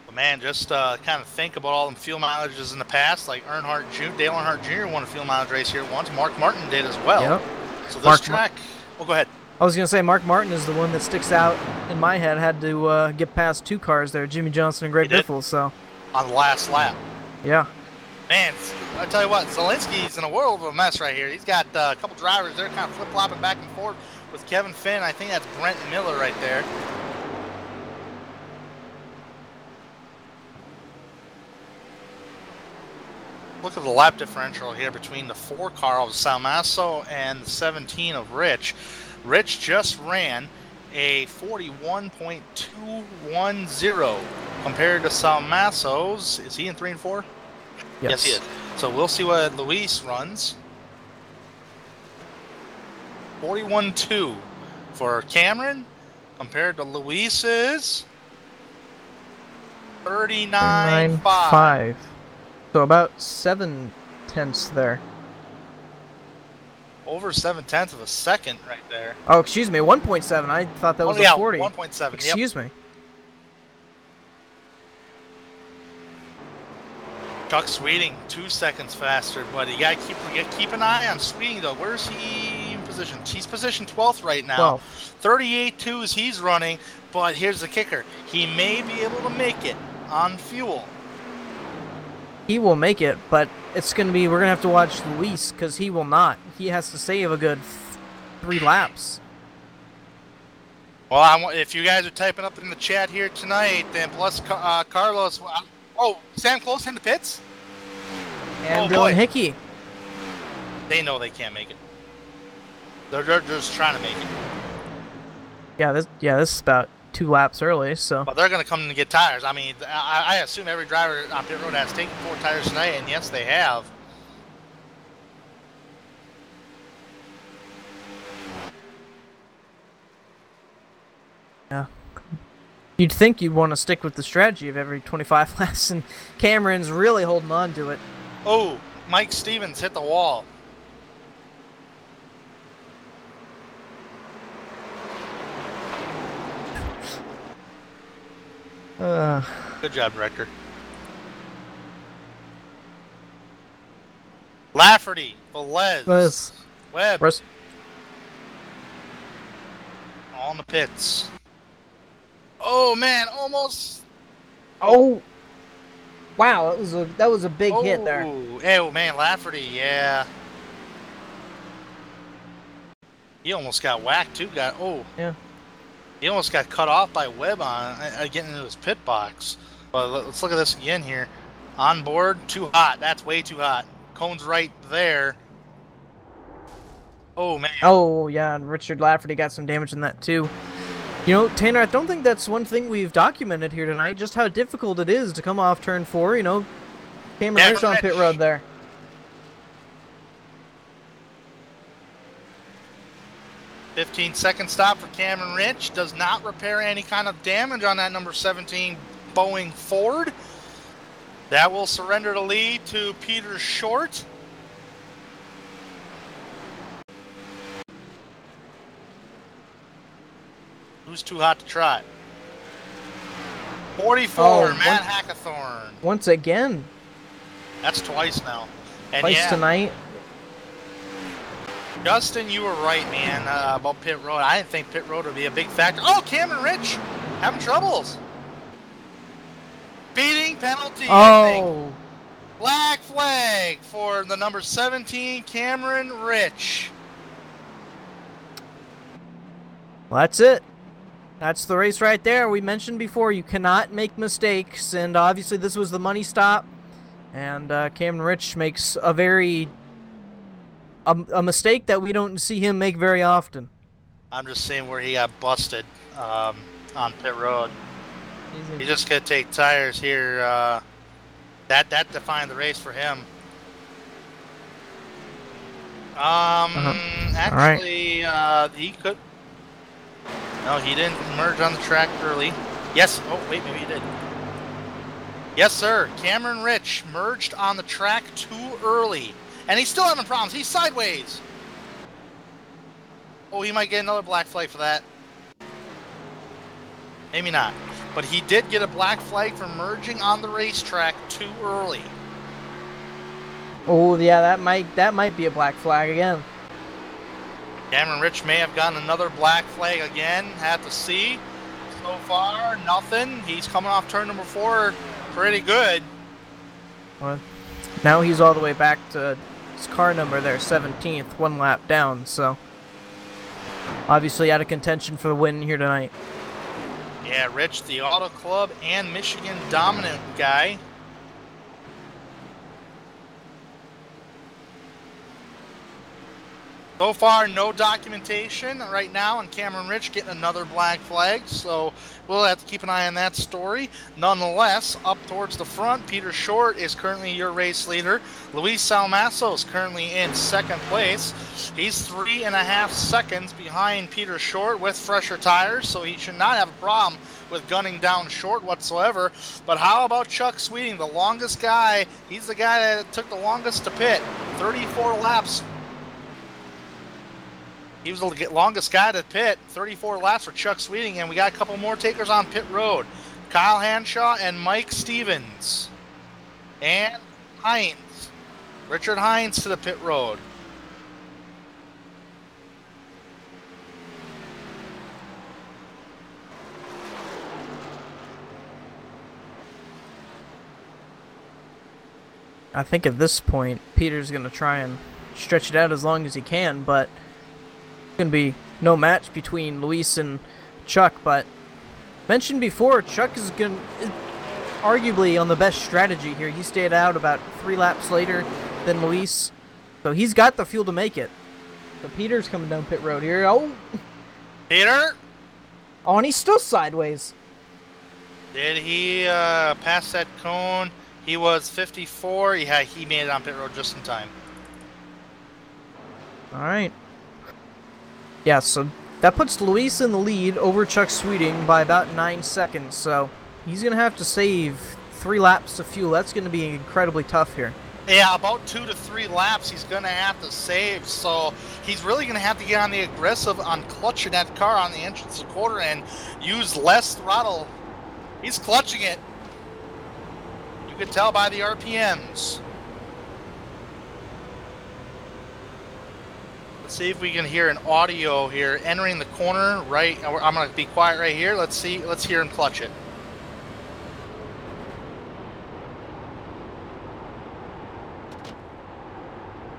A: But man, just kind of think about all them fuel mileages in the past, like Dale Earnhardt Jr. won a fuel mileage race here once. Mark Martin did as well.
B: Yep.
A: So this track... Well, go ahead.
B: I was going to say Mark Martin is the one that sticks out in my head. Had to get past 2 cars there, Jimmy Johnson and Greg Biffle. So
A: on the last lap.
B: Yeah.
A: Man, I tell you what, Zielinski's in a world of a mess right here. He's got a couple drivers there kind of flip-flopping back and forth with Kevin Finn. I think that's Brent Miller right there. Look at the lap differential here between the 4 car of Salmasso and the 17 of Rich. Rich just ran a 41.210 compared to Salmasso's. Is he in 3 and 4? Yes, he is. So we'll see what Luis runs. 41.2 for Cameron compared to Luis's 39.5.
B: So about 7/10 there.
A: Over 7/10 of a second right there.
B: Oh, excuse me, 1.7. I thought that was a 40.
A: 1.7.
B: Excuse me.
A: Chuck Sweeting 2 seconds faster, but you gotta keep an eye on Sweeting though. Where's he in position? He's position 12th right now. 38.2s he's running, but here's the kicker: he may be able to make it on fuel.
B: He will make it, but it's going to be, we're going to have to watch Luis because he will not. He has to save a good 3 laps.
A: Well, if you guys are typing up in the chat here tonight, then plus Carlos. Oh, Sam Close in the pits?
B: And Dylan Hickey.
A: They know they can't make it. They're just trying to make it.
B: Yeah, this is about 2 laps early, so.
A: But they're going to come to get tires. I mean, I assume every driver on pit road has taken 4 tires tonight, and yes, they have.
B: Yeah. You'd think you'd want to stick with the strategy of every 25 laps, and Cameron's really holding on to it.
A: Oh, Mike Stevens hit the wall. Good job, Rector. Lafferty, Velez, Webb. All in the pits. Oh man, almost.
B: Oh, wow, that was a big hit there.
A: Oh man, Lafferty, yeah. He almost got whacked too.
B: Yeah.
A: He almost got cut off by Webb on getting into his pit box. But let's look at this again here. On board, too hot. That's way too hot. Cone's right there. Oh man.
B: Oh yeah, and Richard Lafferty got some damage in that too. You know, Tanner, I don't think that's one thing we've documented here tonight, just how difficult it is to come off turn 4, you know. Cameron Rich on pit road there.
A: "15-second stop for Cameron Rich. Does not repair any kind of damage on that number 17 Boeing Ford. That will surrender the lead to Peter Short. Who's too hot to trot? 44, Matt Hackathorn.
B: Once again.
A: That's twice now. And
B: twice tonight.
A: Justin, you were right, man, about pit road. I didn't think pit road would be a big factor. Oh, Cameron Rich having troubles. Speeding penalty.
B: Oh.
A: Black flag for the number 17, Cameron Rich.
B: Well, that's it. That's the race right there. We mentioned before, you cannot make mistakes, and obviously this was the money stop, and Cameron Rich makes a mistake that we don't see him make very often.
A: I'm just saying where he got busted on pit road. He's just going to take tires here. That defined the race for him. Actually, he could... No, he didn't merge on the track early. Yes. Oh, wait, maybe he did. Yes, sir. Cameron Rich merged on the track too early. And he's still having problems. He's sideways. Oh, he might get another black flag for that. Maybe not. But he did get a black flag for merging on the racetrack too early.
B: Oh, yeah, that might be a black flag again.
A: Cameron Rich may have gotten another black flag again. Have to see. So far, nothing. He's coming off turn number 4 pretty good.
B: Well, now he's all the way back to his car number there, 17th, 1 lap down. So, obviously out of contention for the win here tonight.
A: Yeah, Rich, the Auto Club and Michigan dominant guy. So far, no documentation right now on Cameron Rich getting another black flag, so we'll have to keep an eye on that story. Nonetheless, up towards the front, Peter Short is currently your race leader. Luis Salmasso is currently in second place. He's 3.5 seconds behind Peter Short with fresher tires, so he should not have a problem with gunning down Short whatsoever. But how about Chuck Sweeting, the longest guy? He's the guy that took the longest to pit, 34 laps. He was the longest guy to pit, 34 laps for Chuck Sweeting, and we got a couple more takers on pit road. Kyle Hanshaw and Mike Stevens. And Hines. Richard Hines to the pit road.
B: I think at this point, Peter's going to try and stretch it out as long as he can, but going to be no match between Luis and Chuck. But mentioned before, Chuck is arguably on the best strategy here. He stayed out about 3 laps later than Luis, so he's got the fuel to make it. So Peter's coming down pit road here. Oh,
A: Peter!
B: Oh, and he's still sideways.
A: Did he pass that cone? He was 54. Yeah, he made it on pit road just in time.
B: All right. Yeah, so that puts Luis in the lead over Chuck Sweeting by about 9 seconds. So he's going to have to save 3 laps of fuel. That's going to be incredibly tough here.
A: Yeah, about 2 to 3 laps he's going to have to save. So he's really going to have to get on the aggressive on clutching that car on the entrance of the quarter and use less throttle. He's clutching it. You can tell by the RPMs. see if we can hear an audio here. Entering the corner, right? I'm going to be quiet right here. Let's see. Let's hear him clutch it.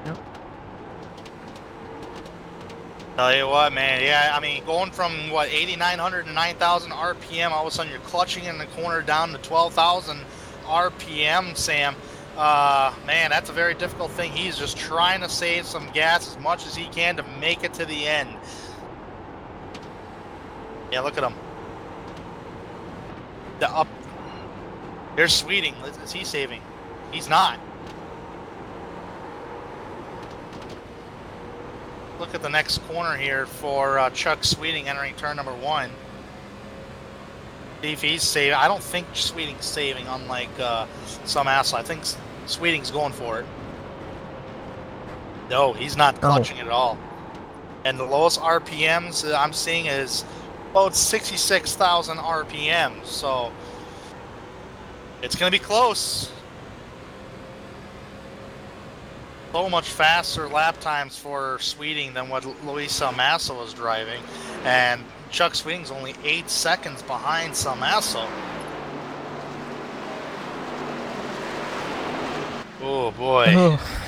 B: Yep.
A: Tell you what, man. Yeah, I mean, going from, what, 8,900 to 9,000 RPM, all of a sudden you're clutching in the corner down to 12,000 RPM, Sam. Man, that's a very difficult thing. He's just trying to save some gas as much as he can to make it to the end. Yeah, look at him. There's Sweeting. Is he saving? He's not. Look at the next corner here for Chuck Sweeting entering turn number 1. See if he's saving. I don't think Sweeting's saving, unlike some asshole. I think Sweeting's going for it. No, he's not clutching it at all. And the lowest RPMs I'm seeing is about 66,000 RPM. So it's going to be close. So much faster lap times for Sweeting than what Luis Salmasso was driving. And Chuck Sweeting's only 8 seconds behind Salmasso. Oh boy.
B: Oh.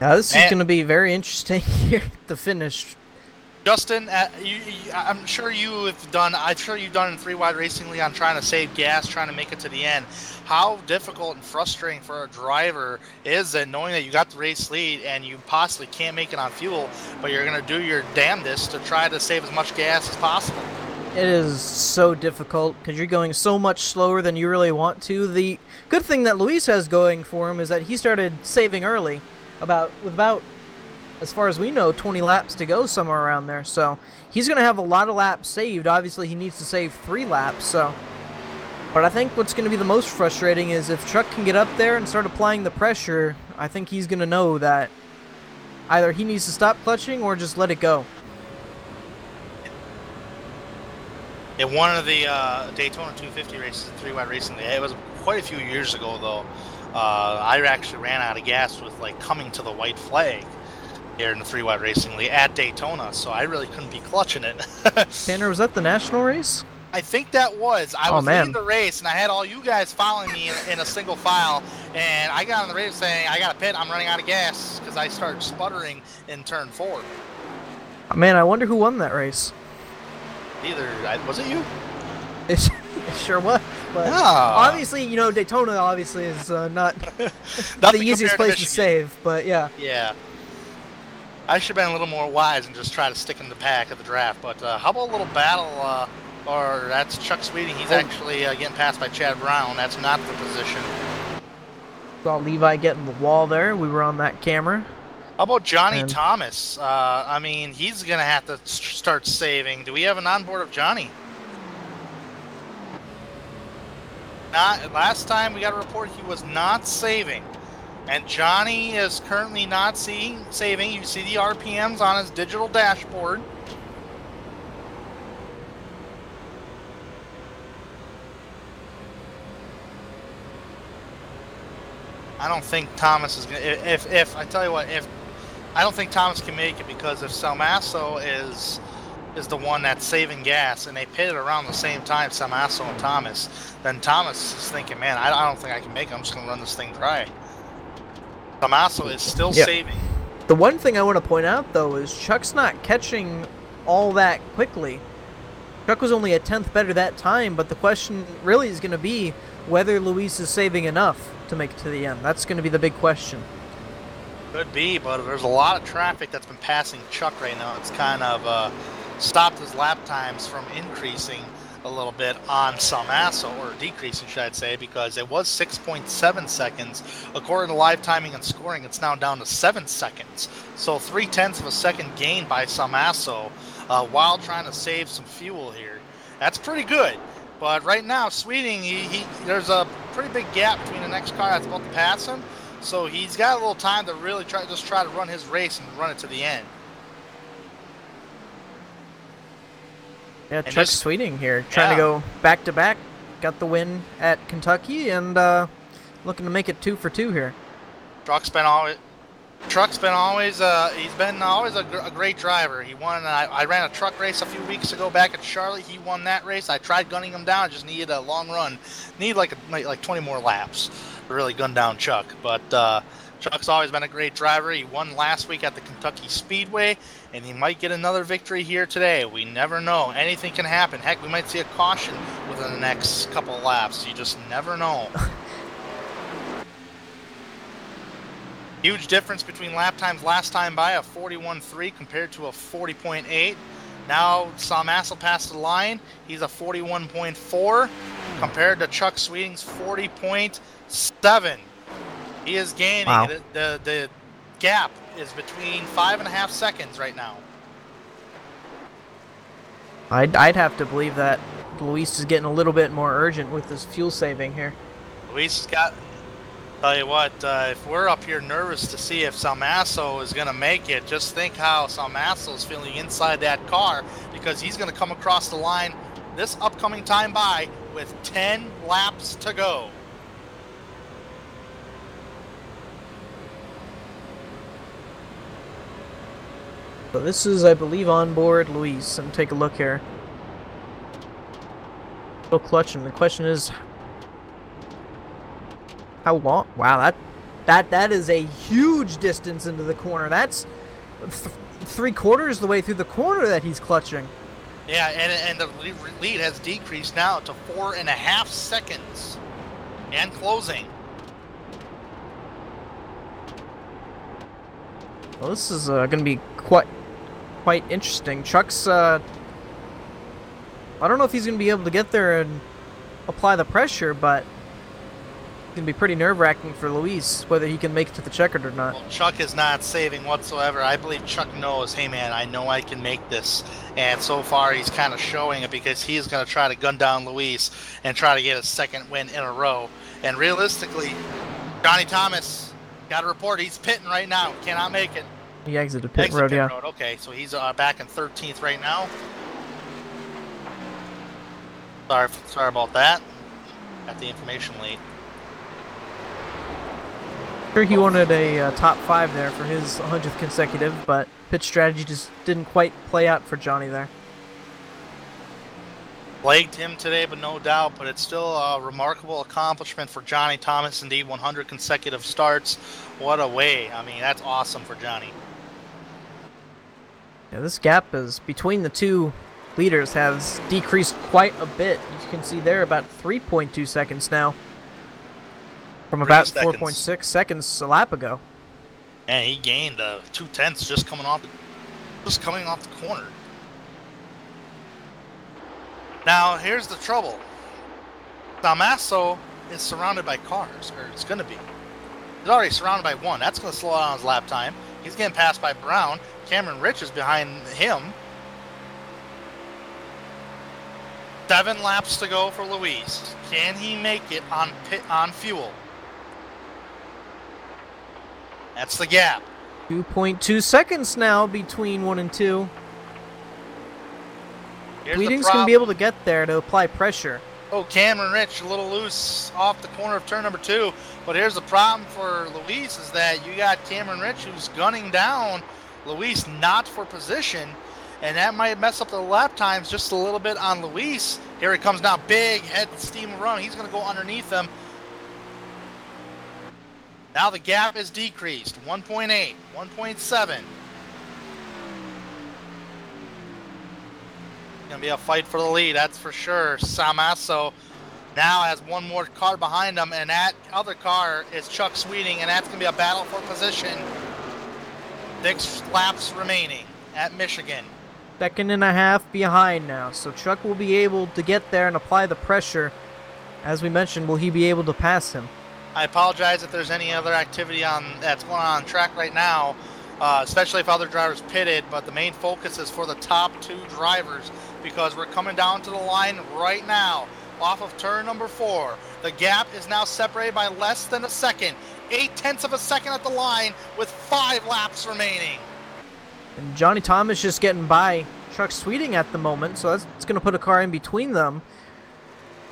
B: Now this is going to be very interesting here at the finish.
A: Justin, I'm sure you've done in 3 Wide Racing League on trying to save gas, trying to make it to the end. How difficult and frustrating for a driver is it knowing that you got the race lead and you possibly can't make it on fuel, but you're going to do your damnedest to try to save as much gas as possible?
B: It is so difficult because you're going so much slower than you really want to. The good thing that Luis has going for him is that he started saving early, with about, as far as we know, 20 laps to go, somewhere around there. So he's going to have a lot of laps saved. Obviously, he needs to save 3 laps. So, but I think what's going to be the most frustrating is if Chuck can get up there and start applying the pressure, I think he's going to know that either he needs to stop clutching or just let it go.
A: In one of the Daytona 250 races, 3 Wide Racing League, it was quite a few years ago, though. I actually ran out of gas with coming to the white flag here in the 3 Wide Racing League at Daytona, so I really couldn't be clutching it.
B: Tanner, was that the national race?
A: I think that was. I was leading the race, and I had all you guys following me in a single file, and I got on the radio saying, I got to pit, I'm running out of gas, because I started sputtering in turn 4.
B: Oh, man, I wonder who won that race.
A: Was it you?
B: It sure was. But obviously, Daytona obviously is not the easiest place to save, but yeah.
A: Yeah. I should have been a little more wise and just try to stick in the pack of the draft. But how about a little battle? Or that's Chuck Sweeting. He's actually getting passed by Chad Brown. That's not the position.
B: Saw Levi getting the wall there. We were on that camera.
A: How about Johnny Thomas? I mean, he's going to have to start saving. Do we have an onboard of Johnny? Last time we got a report he was not saving. And Johnny is currently not saving. You see the RPMs on his digital dashboard. I don't think Thomas is going to... I tell you what, I don't think Thomas can make it, because if Salmasso is the one that's saving gas and they pitted around the same time, Salmasso and Thomas, then Thomas is thinking, man, I don't think I can make it. I'm just going to run this thing dry. Salmasso is still saving.
B: The one thing I want to point out, though, is Chuck's not catching all that quickly. Chuck was only a 10th better that time, but the question really is going to be whether Luis is saving enough to make it to the end. That's going to be the big question.
A: Could be, but there's a lot of traffic that's been passing Chuck right now. It's kind of stopped his lap times from increasing a little bit on Salmasso, or decreasing, should I say, because it was 6.7 seconds. According to live timing and scoring, it's now down to 7 seconds. So 0.3 of a second gain by Salmasso while trying to save some fuel here. That's pretty good. But right now, Sweeting, there's a pretty big gap between the next car that's about to pass him. So he's got a little time to really try to run his race and run it to the end.
B: Yeah, Chuck Sweeting here, trying to go back-to-back. Got the win at Kentucky, and looking to make it 2 for 2 here.
A: Truck's been Truck's been always he's been always a great driver. He won. I ran a truck race a few weeks ago back at Charlotte. He won that race. I tried gunning him down. I just needed a long run. Need like 20 more laps to really gun down Chuck. But Chuck's always been a great driver. He won last week at the Kentucky Speedway, and he might get another victory here today. We never know. Anything can happen. Heck, we might see a caution within the next couple of laps. You just never know. Huge difference between lap times last time by, a 41.3 compared to a 40.8. Now Sam Massel passed the line. He's a 41.4 compared to Chuck Sweeting's 40.7. He is gaining.
B: Wow.
A: The gap is between 5.5 seconds right now.
B: I'd have to believe that Luis is getting a little bit more urgent with this fuel saving here.
A: Luis has got... Tell you what, if we're up here nervous to see if Salmasso is going to make it, just think how Salmasso is feeling inside that car, because he's going to come across the line this upcoming time by with 10 laps to go.
B: So this is, I believe, on board Luis. And take a look here. Still clutching. The question is, how long? Wow, that is a huge distance into the corner. That's 3/4 the way through the corner that he's clutching.
A: Yeah, and the lead has decreased now to 4.5 seconds. And closing.
B: Well, this is going to be quite interesting. Chuck's, I don't know if he's going to be able to get there and apply the pressure, but it's going to be pretty nerve-wracking for Luis, whether he can make it to the checkered or not.
A: Well, Chuck is not saving whatsoever. I believe Chuck knows, hey man, I know I can make this. And so far he's kind of showing it, because he's going to try to gun down Luis and try to get a second win in a row. And realistically, Johnny Thomas got a report. He's pitting right now. Cannot make it.
B: He exited pit road, yeah.
A: Okay, so he's back in 13th right now. Sorry about that. Got the information late.
B: Sure, he wanted a top 5 there for his 100th consecutive, but pit strategy just didn't quite play out for Johnny there.
A: Plagued him today, but no doubt. But it's still a remarkable accomplishment for Johnny Thomas. Indeed, 100 consecutive starts. What a way. I mean, that's awesome for Johnny.
B: Yeah, this gap is between the two leaders has decreased quite a bit. You can see there about 3.2 seconds now, from about 4.6 seconds a lap ago.
A: And he gained 0.2 just coming off the corner. Now here's the trouble. Salmasso is surrounded by cars, or it's going to be. He's already surrounded by one. That's going to slow down his lap time. He's getting passed by Brown. Cameron Rich is behind him. 7 laps to go for Luis. Can he make it on fuel? That's the gap.
B: 2.2 seconds now between 1 and 2. Bleeding's going to be able to get there to apply pressure.
A: Oh, Cameron Rich a little loose off the corner of turn number 2. But here's the problem for Luis, is that you got Cameron Rich who's gunning down Luis not for position. And that might mess up the lap times just a little bit on Luis. Here he comes now, big head steam run. He's going to go underneath them. Now the gap is decreased, 1.8, 1.7. Going to be a fight for the lead, that's for sure. Salmasso now has one more car behind him, and that other car is Chuck Sweeting, and that's going to be a battle for position. 6 laps remaining at Michigan.
B: 2.5 behind now, so Chuck will be able to get there and apply the pressure. As we mentioned, will he be able to pass him?
A: I apologize if there's any other activity that's going on track right now, especially if other drivers pitted, but the main focus is for the top 2 drivers, because we're coming down to the line right now off of turn number 4. The gap is now separated by less than a second, 0.8 of a second at the line with 5 laps remaining.
B: And Johnny Thomas just getting by Chuck Sweeting at the moment, so that's going to put a car in between them.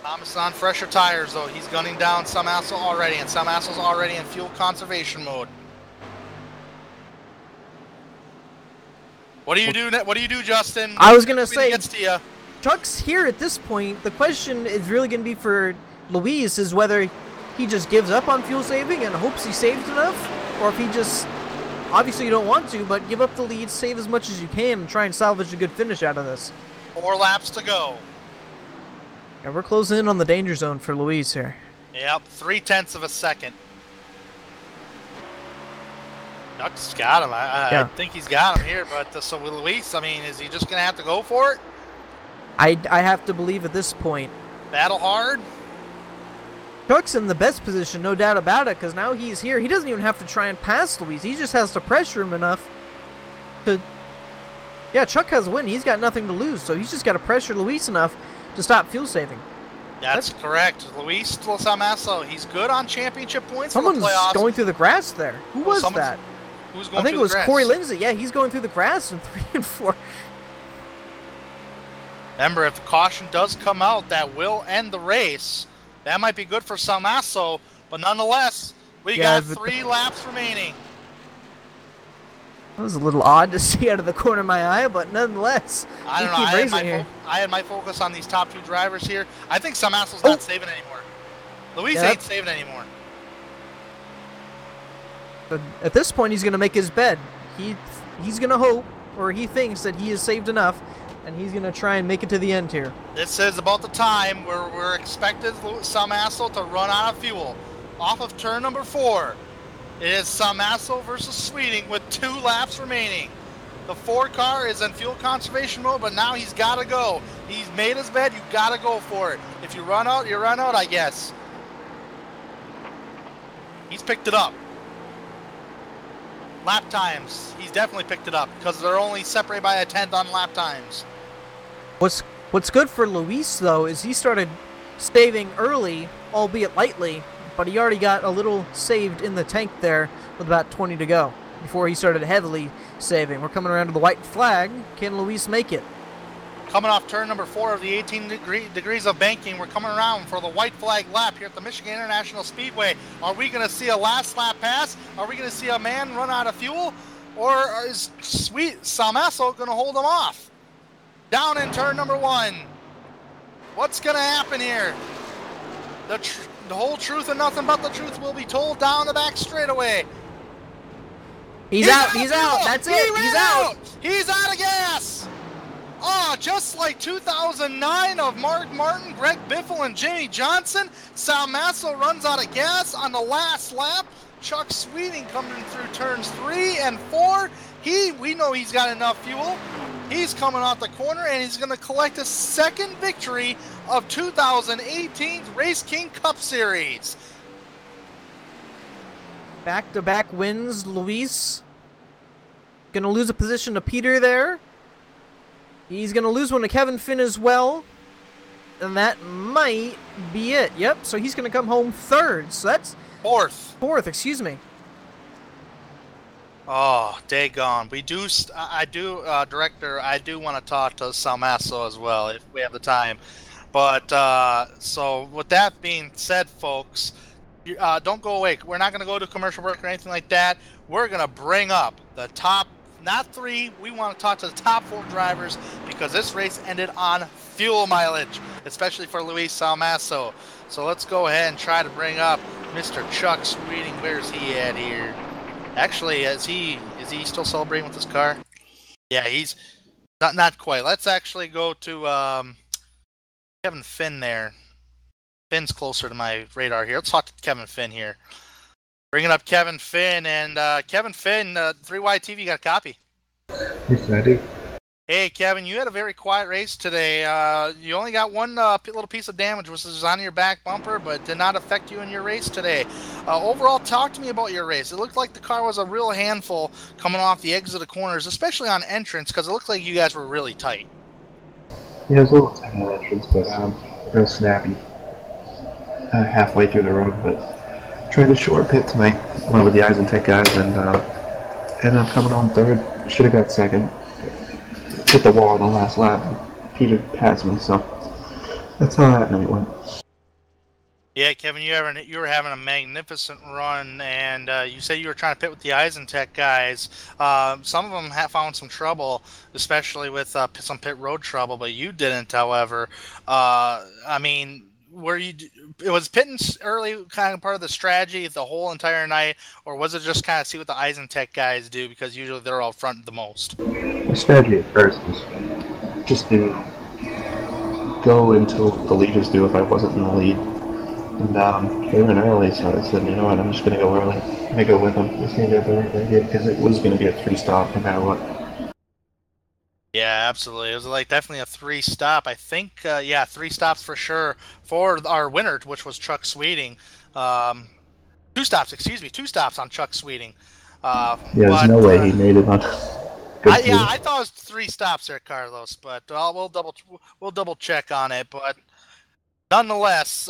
A: Thomas on fresher tires, though. He's gunning down Salmasso already, and Salmasso's already in fuel conservation mode. What do you do? What do you do, Justin?
B: I was gonna say,
A: gets to you.
B: Chuck's here at this point. The question is really gonna be for Luis is whether he just gives up on fuel saving and hopes he saves enough, or if he just, obviously you don't want to, but give up the lead, save as much as you can, and try and salvage a good finish out of this.
A: 4 laps to go.
B: And we're closing in on the danger zone for Luis here.
A: Yep, 0.3 of a second. Chuck's got him. I think he's got him here, but so with Luis, I mean, is he just going to have to go for it?
B: I have to believe at this point.
A: Battle hard?
B: Chuck's in the best position, no doubt about it, because now he's here. He doesn't even have to try and pass Luis. He just has to pressure him enough to... Yeah, Chuck has a win. He's got nothing to lose, so he's just got to pressure Luis enough to stop fuel saving.
A: That's correct. Luis Salmasso, he's good on championship points.
B: Someone's
A: for the playoffs.
B: Going through the grass there. Who was that?
A: Who's going
B: I think
A: through
B: it was
A: the grass?
B: Corey Lindsay. Yeah, he's going through the grass in 3 and 4.
A: Remember, if the caution does come out, that will end the race. That might be good for Salmasso, but nonetheless, we got 3 laps remaining.
B: That was a little odd to see out of the corner of my eye, but nonetheless,
A: I don't know. I had my focus on these top 2 drivers here. I think Salmasso's not saving anymore. Luis ain't saving anymore.
B: But at this point, he's going to make his bed. He's going to hope, or he thinks that he has saved enough, and he's going to try and make it to the end here.
A: This is about the time where we're expected Salmasso to run out of fuel. Off of turn number 4. It is Salmasso versus Sweeting with 2 laps remaining. The 4 car is in fuel conservation mode, but now he's got to go. He's made his bed. You got to go for it. If you run out, you run out, I guess. He's picked it up. Lap times. He's definitely picked it up because they're only separated by a 10th on lap times.
B: What's good for Luis, though, is he started saving early, albeit lightly, but he already got a little saved in the tank there with about 20 to go before he started heavily saving. We're coming around to the white flag. Can Luis make it?
A: Coming off turn number 4 of the 18 degrees of banking, we're coming around for the white flag lap here at the Michigan International Speedway. Are we going to see a last lap pass? Are we going to see a man run out of fuel? Or is sweet Salmasso going to hold him off? Down in turn number 1. What's going to happen here? The whole truth and nothing but the truth will be told down the back straightaway.
B: He's out. That's it. He's out.
A: He's out of gas. Oh, just like 2009 of Mark Martin, Greg Biffle, and Jimmy Johnson, Salmasso runs out of gas on the last lap. Chuck Sweeting coming through turns 3 and 4. We know he's got enough fuel. He's coming off the corner, and he's going to collect a 2nd victory of 2018's RaceKings Cup Series.
B: Back-to-back wins, Luis. Going to lose a position to Peter there. He's going to lose one to Kevin Finn as well. And that might be it. Yep, so he's going to come home 3rd. So that's... 4th, excuse me.
A: Oh, daggone. Director, I do want to talk to Salmasso as well, if we have the time. But, so with that being said, folks, don't go away. We're not going to go to commercial break or anything like that. We're going to bring up the top, not 3, we want to talk to the top 4 drivers because this race ended on fuel mileage, especially for Luis Salmasso. So let's go ahead and try to bring up Mr. Chuck Sweeting. Where's he at here? Actually, is he still celebrating with his car? Yeah, he's not quite. Let's actually go to Kevin Finn there. Finn's closer to my radar here. Let's talk to Kevin Finn here. Bringing up Kevin Finn, and Kevin Finn, 3Y TV, you got a copy?
D: Yes, I do.
A: Hey, Kevin, you had a very quiet race today. You only got one little piece of damage, which was on your back bumper, but did not affect you in your race today. Overall, talk to me about your race. It looked like the car was a real handful coming off the exit of the corners, especially on entrance, because it looked like you guys were really tight.
D: Yeah, it was a little tight on entrance, but real snappy halfway through the road. But tried to short pit to one of the Isentech guys, and ended up coming on 3rd. Should have got 2nd. Hit the wall on the last lap. Peter passed me, so that's how that night went.
A: Yeah, Kevin, you were having a magnificent run, and you said you were trying to pit with the Isentech guys. Some of them have found some trouble, especially with some pit road trouble, but you didn't. However, I mean, it was pitting early kind of part of the strategy the whole entire night, or was it just kind of see what the Isentech guys do because usually they're out front the most?
D: The strategy at first was just to go until the leaders do if I wasn't in the lead. And they were in early, so I said, you know what, I'm just going to go early. I go with them. I think that's the right thing I did because it was going to be a 3-stop no matter what.
A: Yeah, absolutely. It was like definitely a 3-stop. I think, yeah, 3 stops for sure for our winner, which was Chuck Sweeting. 2 stops, excuse me, 2 stops on Chuck Sweeting.
D: Yeah, there's
A: But
D: no way he made it on. Good
A: yeah, I thought it was 3 stops there, Carlos. But we'll double check on it. But nonetheless,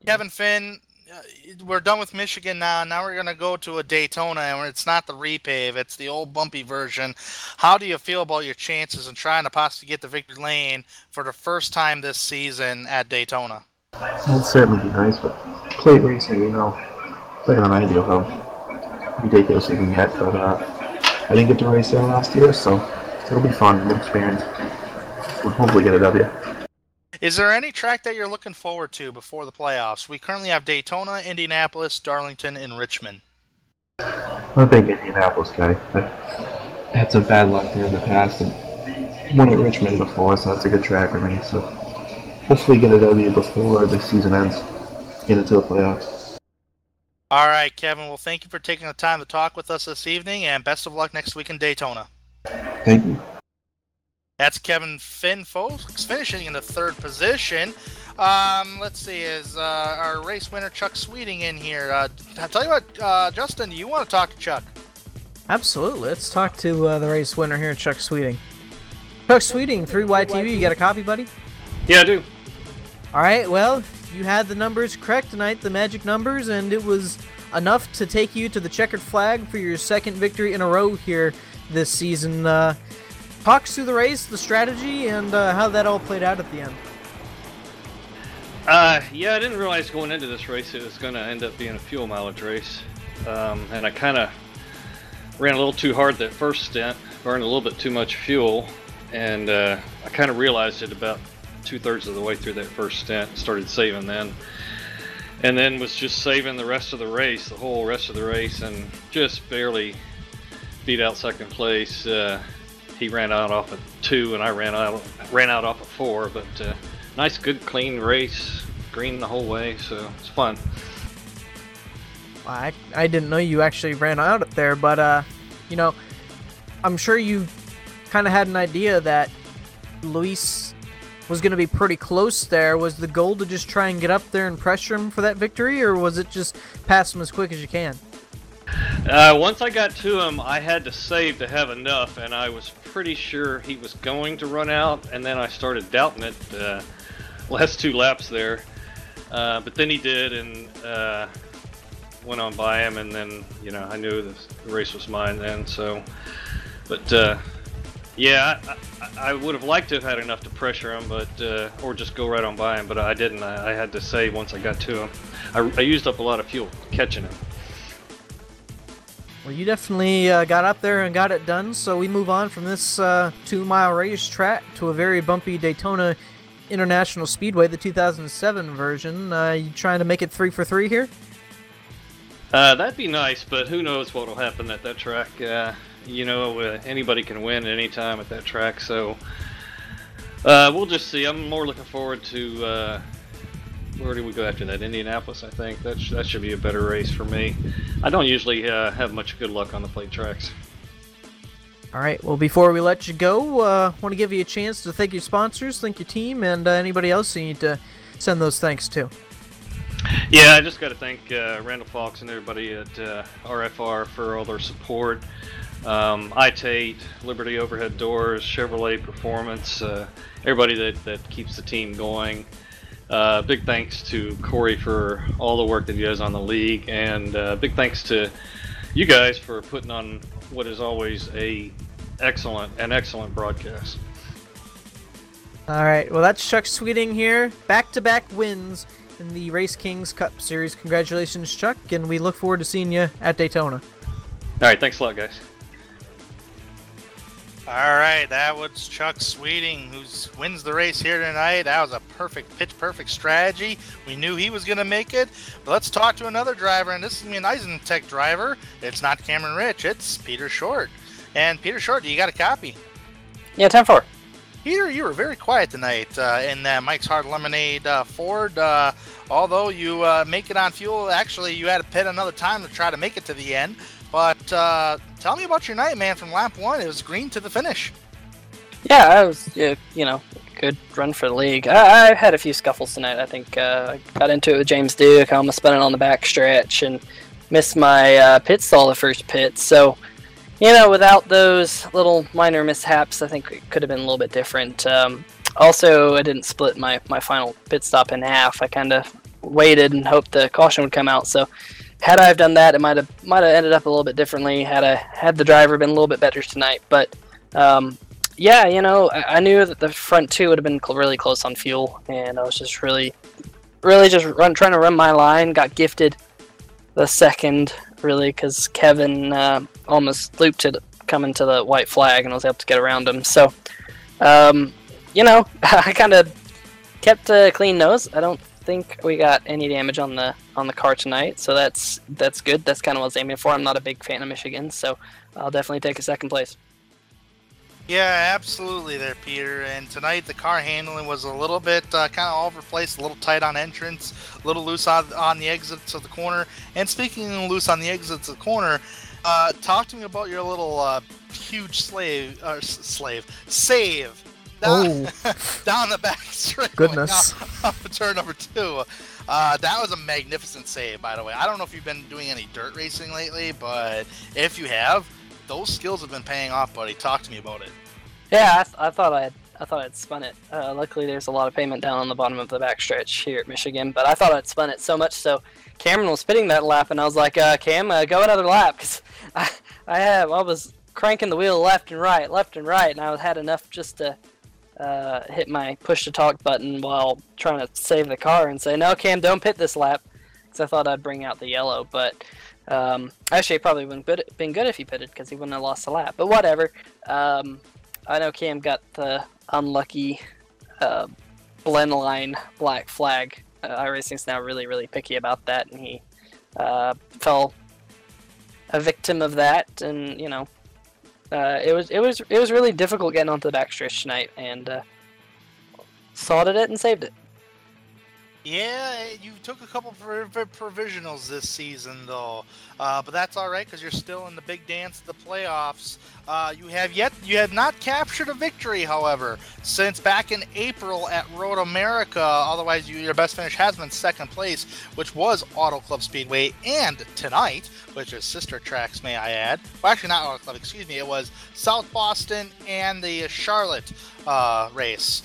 A: Kevin Finn, we're done with Michigan now. Now we're going to go to a Daytona, and it's not the repave. It's the old bumpy version. How do you feel about your chances in trying to possibly get the victory lane for the first time this season at Daytona?
D: That'd certainly be nice, but plate racing, I have an idea of how ridiculous it can get. But I didn't get to race there last year, so it'll be fun, new experience. We'll hopefully get a W.
A: Is there any track that you're looking forward to before the playoffs? We currently have Daytona, Indianapolis, Darlington, and Richmond.
D: I'm a big Indianapolis guy. I had some bad luck there in the past and won at Richmond before, so that's a good track for me. So hopefully get a W before the season ends, get into the playoffs.
A: All right, Kevin. Well, thank you for taking the time to talk with us this evening, and best of luck next week in Daytona.
D: Thank you.
A: That's Kevin Finn, folks, finishing in the 3rd position. Let's see, is our race winner Chuck Sweeting in here? I'll tell you what, Justin, do you want to talk to Chuck?
B: Absolutely. Let's talk to the race winner here, Chuck Sweeting. Chuck Sweeting, 3YTV, you got a copy, buddy?
E: Yeah, I do.
B: All right, well, you had the numbers correct tonight, the magic numbers, and it was enough to take you to the checkered flag for your 2nd victory in a row here this season. Talk us through the race, the strategy, and how that all played out at the end.
E: Yeah, I didn't realize going into this race it was going to end up being a fuel mileage race. And I kind of ran a little too hard that first stint, burned a little bit too much fuel, and I kind of realized it about 2/3 of the way through that first stint, started saving then. And then was just saving the rest of the race, the whole rest of the race, and just barely beat out 2nd place. He ran out off at 2, and I ran out off at 4. But nice, good, clean race, green the whole way, so it's fun.
B: I didn't know you actually ran out up there, but I'm sure you kind of had an idea that Luis was going to be pretty close there. Was the goal to just try and get up there and pressure him for that victory, or was it just pass him as quick as you can?
E: Once I got to him, I had to save to have enough, and I was pretty sure he was going to run out, and then I started doubting it last 2 laps there. But then he did, and went on by him, and then, I knew the race was mine then, so. But, yeah, I would have liked to have had enough to pressure him, but or just go right on by him, but I didn't. I had to save once I got to him. I used up a lot of fuel catching him.
B: Well, you definitely got up there and got it done, so we move on from this 2-mile racetrack to a very bumpy Daytona International Speedway, the 2007 version. You trying to make it 3 for 3 here?
E: That'd be nice, but who knows what will happen at that track. Anybody can win at any time at that track, so we'll just see. I'm more looking forward to where do we go after that? Indianapolis, I think. That should be a better race for me. I don't usually have much good luck on the plate tracks.
B: All right, well, before we let you go, want to give you a chance to thank your sponsors, thank your team, and anybody else you need to send those thanks to.
E: Yeah, I just got to thank Randall Fox and everybody at RFR for all their support. iTate, Liberty Overhead Doors, Chevrolet Performance, everybody that keeps the team going. Big thanks to Corey for all the work that he does on the league, and big thanks to you guys for putting on what is always an excellent broadcast.
B: All right, well, that's Chuck Sweeting here. Back-to-back wins in the RaceKings Cup Series. Congratulations, Chuck, and we look forward to seeing you at Daytona.
E: All right, thanks a lot, guys.
A: All right, that was Chuck Sweeting, who wins the race here tonight. That was a pitch perfect strategy. We knew he was going to make it. But let's talk to another driver, and this is going to be an Eisentech driver. It's not Cameron Rich, it's Peter Short. And Peter Short, you got a copy?
F: Yeah, 10-4.
A: Peter, you were very quiet tonight in that Mike's Hard Lemonade Ford. Although you make it on fuel, actually you had to pit another time to try to make it to the end. But tell me about your night, man, from lap 1. It was green to the finish.
F: Yeah, I was, good run for the league. I had a few scuffles tonight. I think I got into it with James Duke. I almost spun it on the back stretch and missed my pit stall the first pit. So, without those little minor mishaps, I think it could have been a little bit different. Also, I didn't split my final pit stop in half. I kind of waited and hoped the caution would come out. So, had I have done that, it might have ended up a little bit differently. Had the driver been a little bit better tonight. But I knew that the front two would have been really close on fuel, and I was just really just trying to run my line. Got gifted the second, really, because Kevin almost looped it coming to the white flag, and I was able to get around him. So, I kind of kept a clean nose. I don't think we got any damage on the car tonight, so that's good. That's kind of what I was aiming for. I'm not a big fan of Michigan, so I'll definitely take a second place.
A: Yeah, absolutely there, Peter. And tonight the car handling was a little bit kind of all over the place, a little tight on entrance, a little loose on the exits of the corner. And speaking of loose on the exits of the corner, talk to me about your little huge save down the back straight.
B: Goodness.
A: Off turn number 2. That was a magnificent save, by the way. I don't know if you've been doing any dirt racing lately, but if you have, those skills have been paying off, buddy. Talk to me about it.
F: Yeah, I thought I'd spun it. Luckily, there's a lot of pavement down on the bottom of the backstretch here at Michigan, but I thought I'd spun it so much so Cameron was pitting that lap, and I was like, Cam, go another lap, because I was cranking the wheel left and right, and I had enough just to hit my push to talk button while trying to save the car and say, no, Cam, don't pit this lap, because I thought I'd bring out the yellow, but actually it probably wouldn't have been good if he pitted, because he wouldn't have lost the lap, but whatever. I know Cam got the unlucky blend line black flag. iRacing's now really, really picky about that, and he fell a victim of that, and it was really difficult getting onto the backstretch tonight, and sorted it and saved it.
A: Yeah, you took a couple provisionals this season, though, but that's all right because you're still in the big dance of the playoffs. You have not captured a victory, however, since back in April at Road America. Otherwise, your best finish has been second place, which was Auto Club Speedway, and tonight, which is sister tracks, may I add. Well, actually, not Auto Club. Excuse me. It was South Boston and the Charlotte race.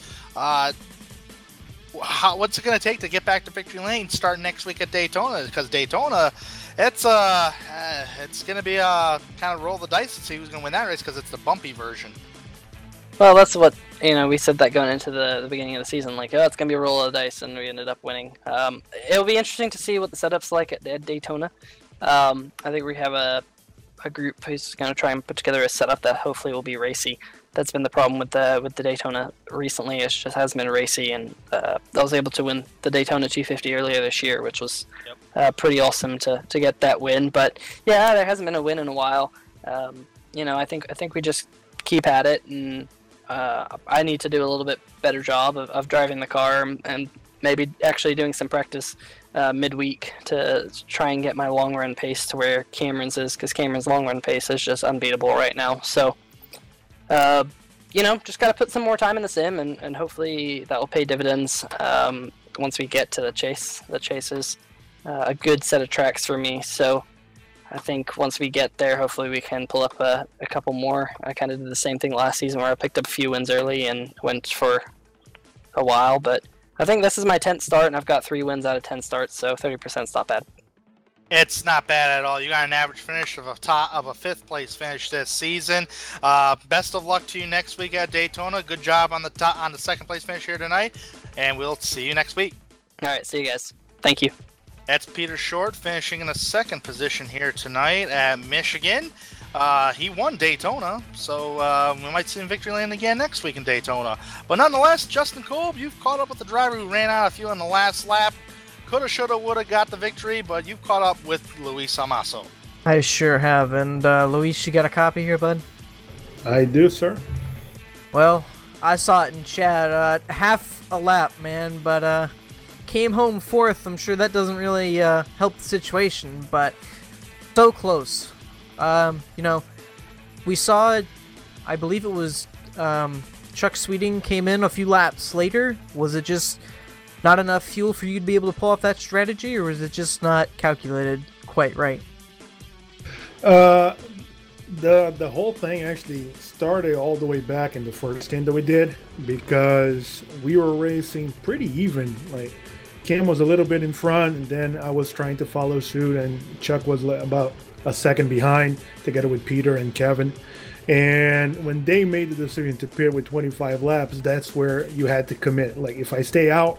A: What's it going to take to get back to victory lane starting next week at Daytona? Because Daytona, it's going to be a kind of roll the dice to see who's going to win that race because it's the bumpy version.
F: Well, that's what we said that going into the beginning of the season, like, it's going to be a roll of the dice, and we ended up winning. It'll be interesting to see what the setup's like at Daytona. I think we have a group who's going to try and put together a setup that hopefully will be racy. That's been the problem with the Daytona recently. It just hasn't been racy, and I was able to win the Daytona 250 earlier this year, which was pretty awesome to get that win. But yeah, there hasn't been a win in a while. I think we just keep at it, and I need to do a little bit better job of driving the car and maybe actually doing some practice midweek to try and get my long run pace to where Cameron's is, because Cameron's long run pace is just unbeatable right now. So. Just got to put some more time in the sim, and hopefully that will pay dividends once we get to the chase. The chase is a good set of tracks for me, so I think once we get there, hopefully we can pull up a couple more. I kind of did the same thing last season where I picked up a few wins early and went for a while, but I think this is my 10th start, and I've got 3 wins out of 10 starts, so 30% is not bad.
A: It's not bad at all. You got an average finish of a 5th place finish this season. Best of luck to you next week at Daytona. Good job on the second place finish here tonight, and we'll see you next week.
F: All right, see you guys. Thank you.
A: That's Peter Short finishing in the second position here tonight at Michigan. He won Daytona, so we might see him victory lane again next week in Daytona. But nonetheless, Justin Kolb, you've caught up with the driver who ran out of fuel in the last lap. Coulda, shoulda, woulda got the victory, but you've caught up with Luis Amaso.
B: I sure have. And Luis, you got a copy here, bud?
G: I do, sir.
B: Well, I saw it in chat. Half a lap, man, but came home fourth. I'm sure that doesn't really help the situation, but so close. We saw, I believe it was Chuck Sweeting came in a few laps later. Was it just not enough fuel for you to be able to pull off that strategy, or was it just not calculated quite right?
G: The whole thing actually started all the way back in the first stint that we did, because we were racing pretty even. Like, Cam was a little bit in front, and then I was trying to follow suit, and Chuck was about a second behind, together with Peter and Kevin. And when they made the decision to pit with 25 laps, that's where you had to commit. Like, if I stay out,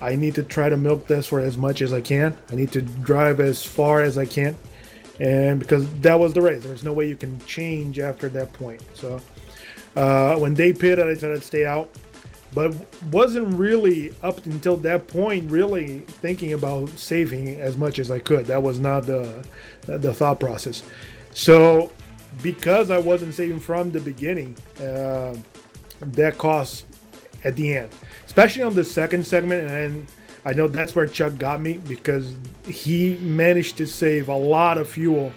G: I need to try to milk this for as much as I can. I need to drive as far as I can. And because that was the race, there's no way you can change after that point. So when they pitted, I said I'd stay out, but wasn't really up until that point really thinking about saving as much as I could. That was not the thought process. So because I wasn't saving from the beginning, that cost at the end, especially on the second segment. And I know that's where Chuck got me, because he managed to save a lot of fuel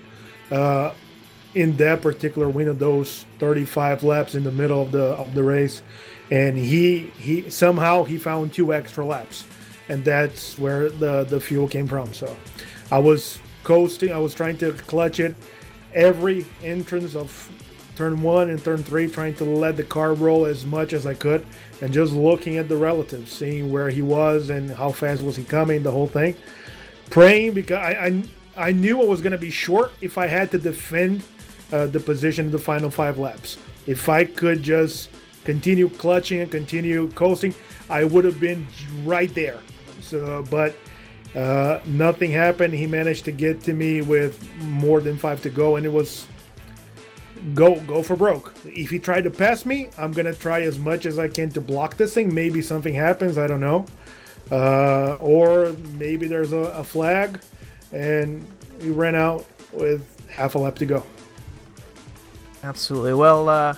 G: in that particular win of those 35 laps in the middle of the race, and he somehow he found 2 extra laps, and that's where the fuel came from. So I was coasting, I was trying to clutch it every entrance of turn 1 and turn 3, trying to let the car roll as much as I could, and just looking at the relatives, seeing where he was and how fast was he coming, the whole thing. Praying, because I knew I was going to be short if I had to defend the position in the final 5 laps. If I could just continue clutching and continue coasting, I would have been right there. So, but nothing happened. He managed to get to me with more than 5 to go, and it was go for broke. If he tried to pass me, I'm gonna try as much as I can to block this thing. Maybe something happens, I don't know, or maybe there's a flag, and we ran out with half a lap to go.
B: Absolutely. Well,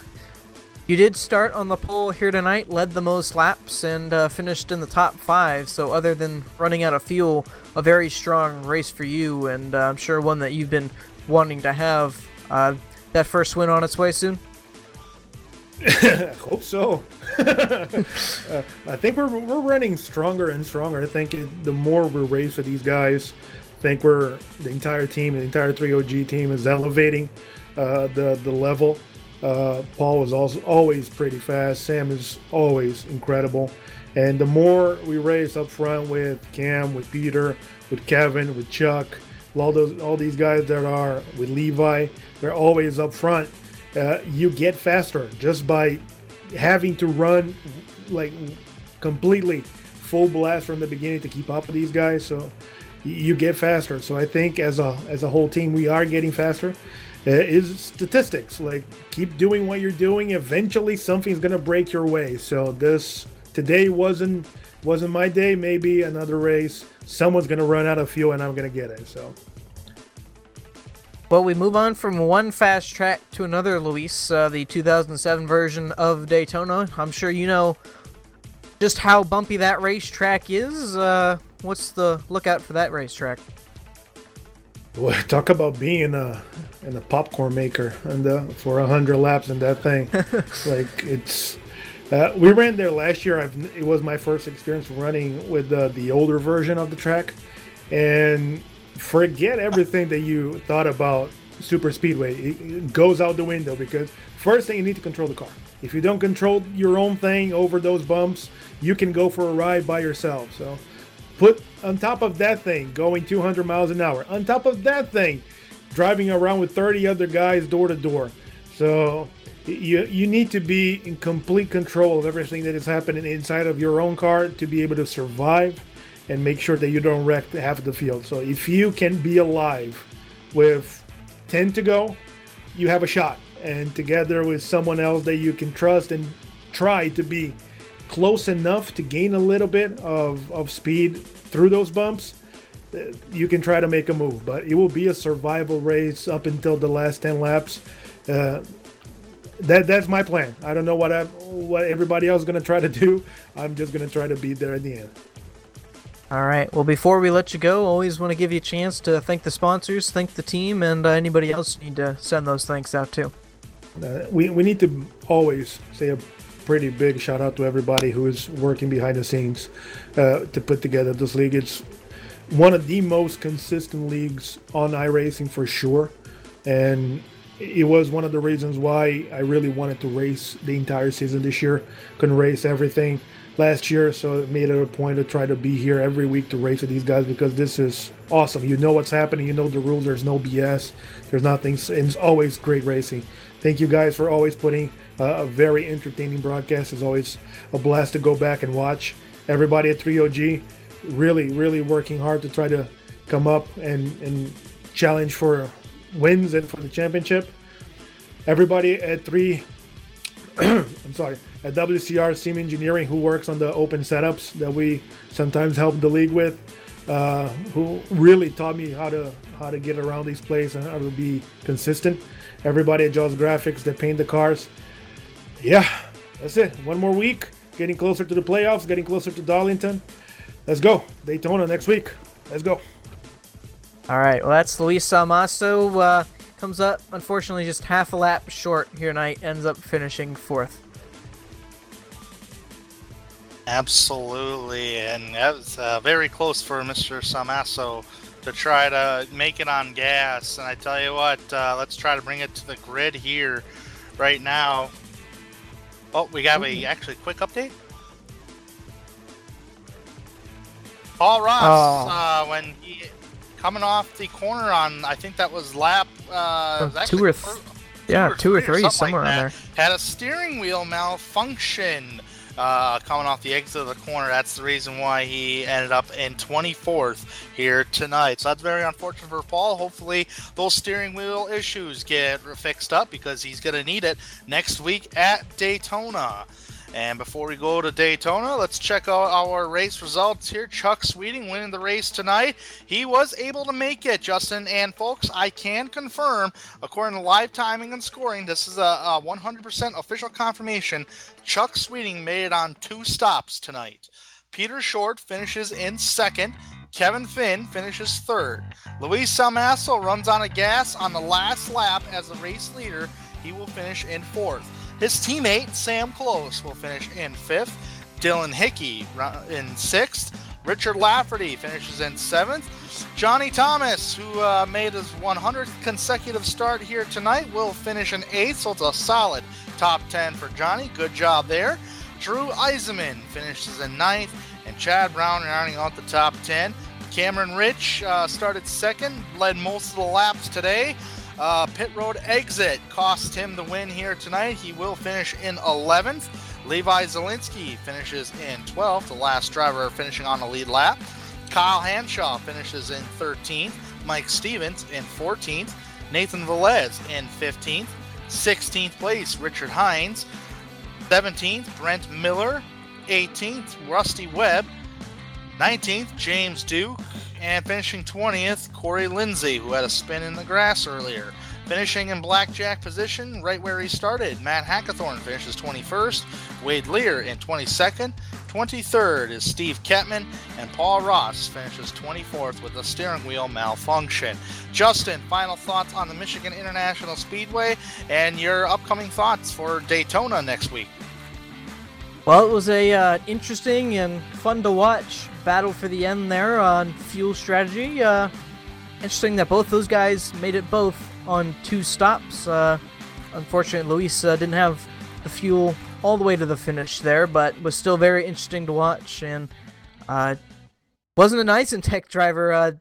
B: you did start on the pole here tonight, led the most laps, and finished in the top 5. So other than running out of fuel, a very strong race for you, and I'm sure one that you've been wanting to have. That first win on its way soon?
G: I hope so. I think we're running stronger and stronger. I think the more we race with these guys, I think the entire team, the entire 3OG team is elevating the level. Paul is also always pretty fast. Sam is always incredible. And the more we race up front with Cam, with Peter, with Kevin, with Chuck, all these guys that are with Levi, they're always up front. You get faster just by having to run like completely full blast from the beginning to keep up with these guys. So you get faster. So I think as a whole team, we are getting faster. Is statistics, like, keep doing what you're doing. Eventually something's gonna break your way. So today wasn't my day. Maybe another race, someone's gonna run out of fuel and I'm gonna get it. So,
B: well, we move on from one fast track to another, Luis, the 2007 version of Daytona. I'm sure you know just how bumpy that racetrack is. What's the lookout for that racetrack?
G: Boy, talk about being in a popcorn maker for 100 laps in that thing. Like, it's. We ran there last year. It was my first experience running with the older version of the track, and forget everything that you thought about super speedway. It goes out the window, because first thing, you need to control the car. If you don't control your own thing over those bumps, you can go for a ride by yourself. So put on top of that thing going 200 miles an hour, on top of that thing driving around with 30 other guys door to door. So you need to be in complete control of everything that is happening inside of your own car to be able to survive and make sure that you don't wreck half of the field. So if you can be alive with 10 to go, you have a shot. And together with someone else that you can trust and try to be close enough to gain a little bit of speed through those bumps, you can try to make a move. But it will be a survival race up until the last 10 laps. That's my plan. I don't know what everybody else is going to try to do. I'm just going to try to be there at the end.
B: All right. Well, before we let you go, always want to give you a chance to thank the sponsors, thank the team, and anybody else you need to send those thanks out to.
G: We need to always say a pretty big shout out to everybody who is working behind the scenes to put together this league. It's one of the most consistent leagues on iRacing for sure, and it was one of the reasons why I really wanted to race the entire season this year. Couldn't race everything last year, so it made it a point to try to be here every week to race with these guys, because this is awesome. You know what's happening, you know the rules, there's no BS, there's nothing, it's always great racing. Thank you guys for always putting a very entertaining broadcast. It's always a blast to go back and watch. Everybody at 3OG really working hard to try to come up and challenge for wins and for the championship. Everybody at at WCR Sim Engineering, who works on the open setups that we sometimes help the league with, who really taught me how to get around these plays and how to be consistent. Everybody at Jaws Graphics that paint the cars. Yeah, that's it. One more week, getting closer to the playoffs, getting closer to Darlington. Let's go. Daytona next week. Let's go.
B: All right. Well, that's Luis Salmaso. Comes up, unfortunately, just half a lap short here tonight. Ends up finishing 4th.
A: Absolutely, and that was very close for Mr. Salmaso to try to make it on gas. And I tell you what, let's try to bring it to the grid here right now. Oh, we got a actually quick update. Paul Ross, when he coming off the corner on, I think that was lap
B: 2 or 3, somewhere
A: like
B: on there.
A: Had a steering wheel malfunction coming off the exit of the corner. That's the reason why he ended up in 24th here tonight. So that's very unfortunate for Paul. Hopefully those steering wheel issues get fixed up, because he's going to need it next week at Daytona. And before we go to Daytona, let's check out our race results here. Chuck Sweeting winning the race tonight. He was able to make it, Justin. And folks, I can confirm, according to live timing and scoring, this is a 100% official confirmation. Chuck Sweeting made it on 2 stops tonight. Peter Short finishes in 2nd. Kevin Finn finishes 3rd. Luis Salmaso runs on a gas on the last lap as the race leader. He will finish in 4th. His teammate, Sam Close, will finish in 5th. Dylan Hickey in 6th. Richard Lafferty finishes in 7th. Johnny Thomas, who made his 100th consecutive start here tonight, will finish in 8th, so it's a solid top 10 for Johnny. Good job there. Drew Eisenman finishes in 9th, and Chad Brown rounding out the top 10. Cameron Rich started 2nd, led most of the laps today. Pit road exit cost him the win here tonight. He will finish in 11th. Levi Zielinski finishes in 12th, the last driver finishing on the lead lap. Kyle Hanshaw finishes in 13th. Mike Stevens in 14th. Nathan Velez in 15th. 16th place, Richard Hines. 17th, Brent Miller. 18th, Rusty Webb. 19th, James Duke. And finishing 20th, Corey Lindsay, who had a spin in the grass earlier. Finishing in blackjack position, right where he started, Matt Hackathorn finishes 21st. Wade Lear in 22nd. 23rd is Steve Ketman. And Paul Ross finishes 24th with a steering wheel malfunction. Justin, final thoughts on the Michigan International Speedway and your upcoming thoughts for Daytona next week.
B: Well, it was a interesting and fun to watch battle for the end there on fuel strategy. Interesting that both those guys made it both on 2 stops. Unfortunately, Luis didn't have the fuel all the way to the finish there, but was still very interesting to watch. And wasn't an Isentech driver.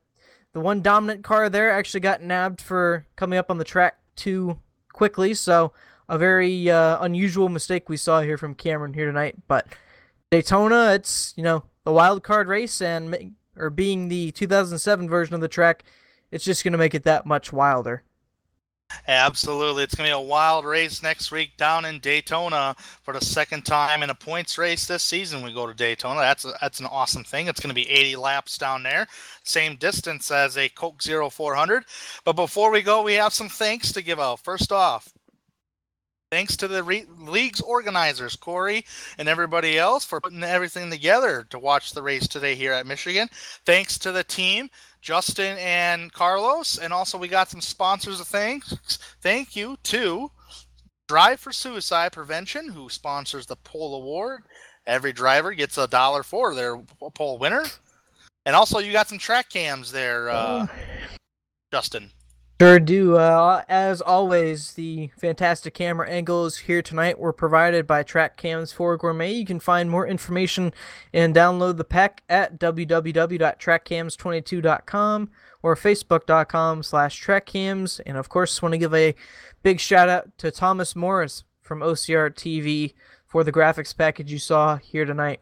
B: The one dominant car there actually got nabbed for coming up on the track too quickly, so a very unusual mistake we saw here from Cameron here tonight. But Daytona, it's, the wild card race or being the 2007 version of the track, it's just going to make it that much wilder.
A: Absolutely. It's going to be a wild race next week down in Daytona for the second time in a points race this season. We go to Daytona. That's an awesome thing. It's going to be 80 laps down there. Same distance as a Coke Zero 400. But before we go, we have some thanks to give out. First off, thanks to the league's organizers, Corey and everybody else, for putting everything together to watch the race today here at Michigan. Thanks to the team, Justin and Carlos. And also we got some sponsors of thanks. Thank you to Drive for Suicide Prevention, who sponsors the poll award. Every driver gets $1 for their poll winner. And also you got some track cams there, Justin.
B: Sure do. As always, the fantastic camera angles here tonight were provided by Track Cams for Gourmet. You can find more information and download the pack at www.trackcams22.com or facebook.com/trackcams. And of course, want to give a big shout out to Thomas Morris from OCR TV for the graphics package you saw here tonight.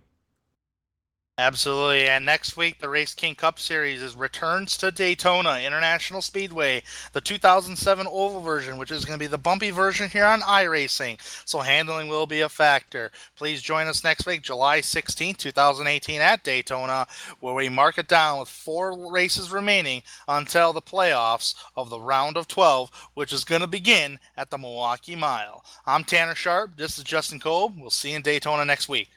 A: Absolutely. And next week, the Race King Cup Series returns to Daytona International Speedway, the 2007 oval version, which is going to be the bumpy version here on iRacing. So handling will be a factor. Please join us next week, July 16, 2018 at Daytona, where we mark it down with 4 races remaining until the playoffs of the round of 12, which is going to begin at the Milwaukee Mile. I'm Tanner Sharp. This is Justin Kolb. We'll see you in Daytona next week.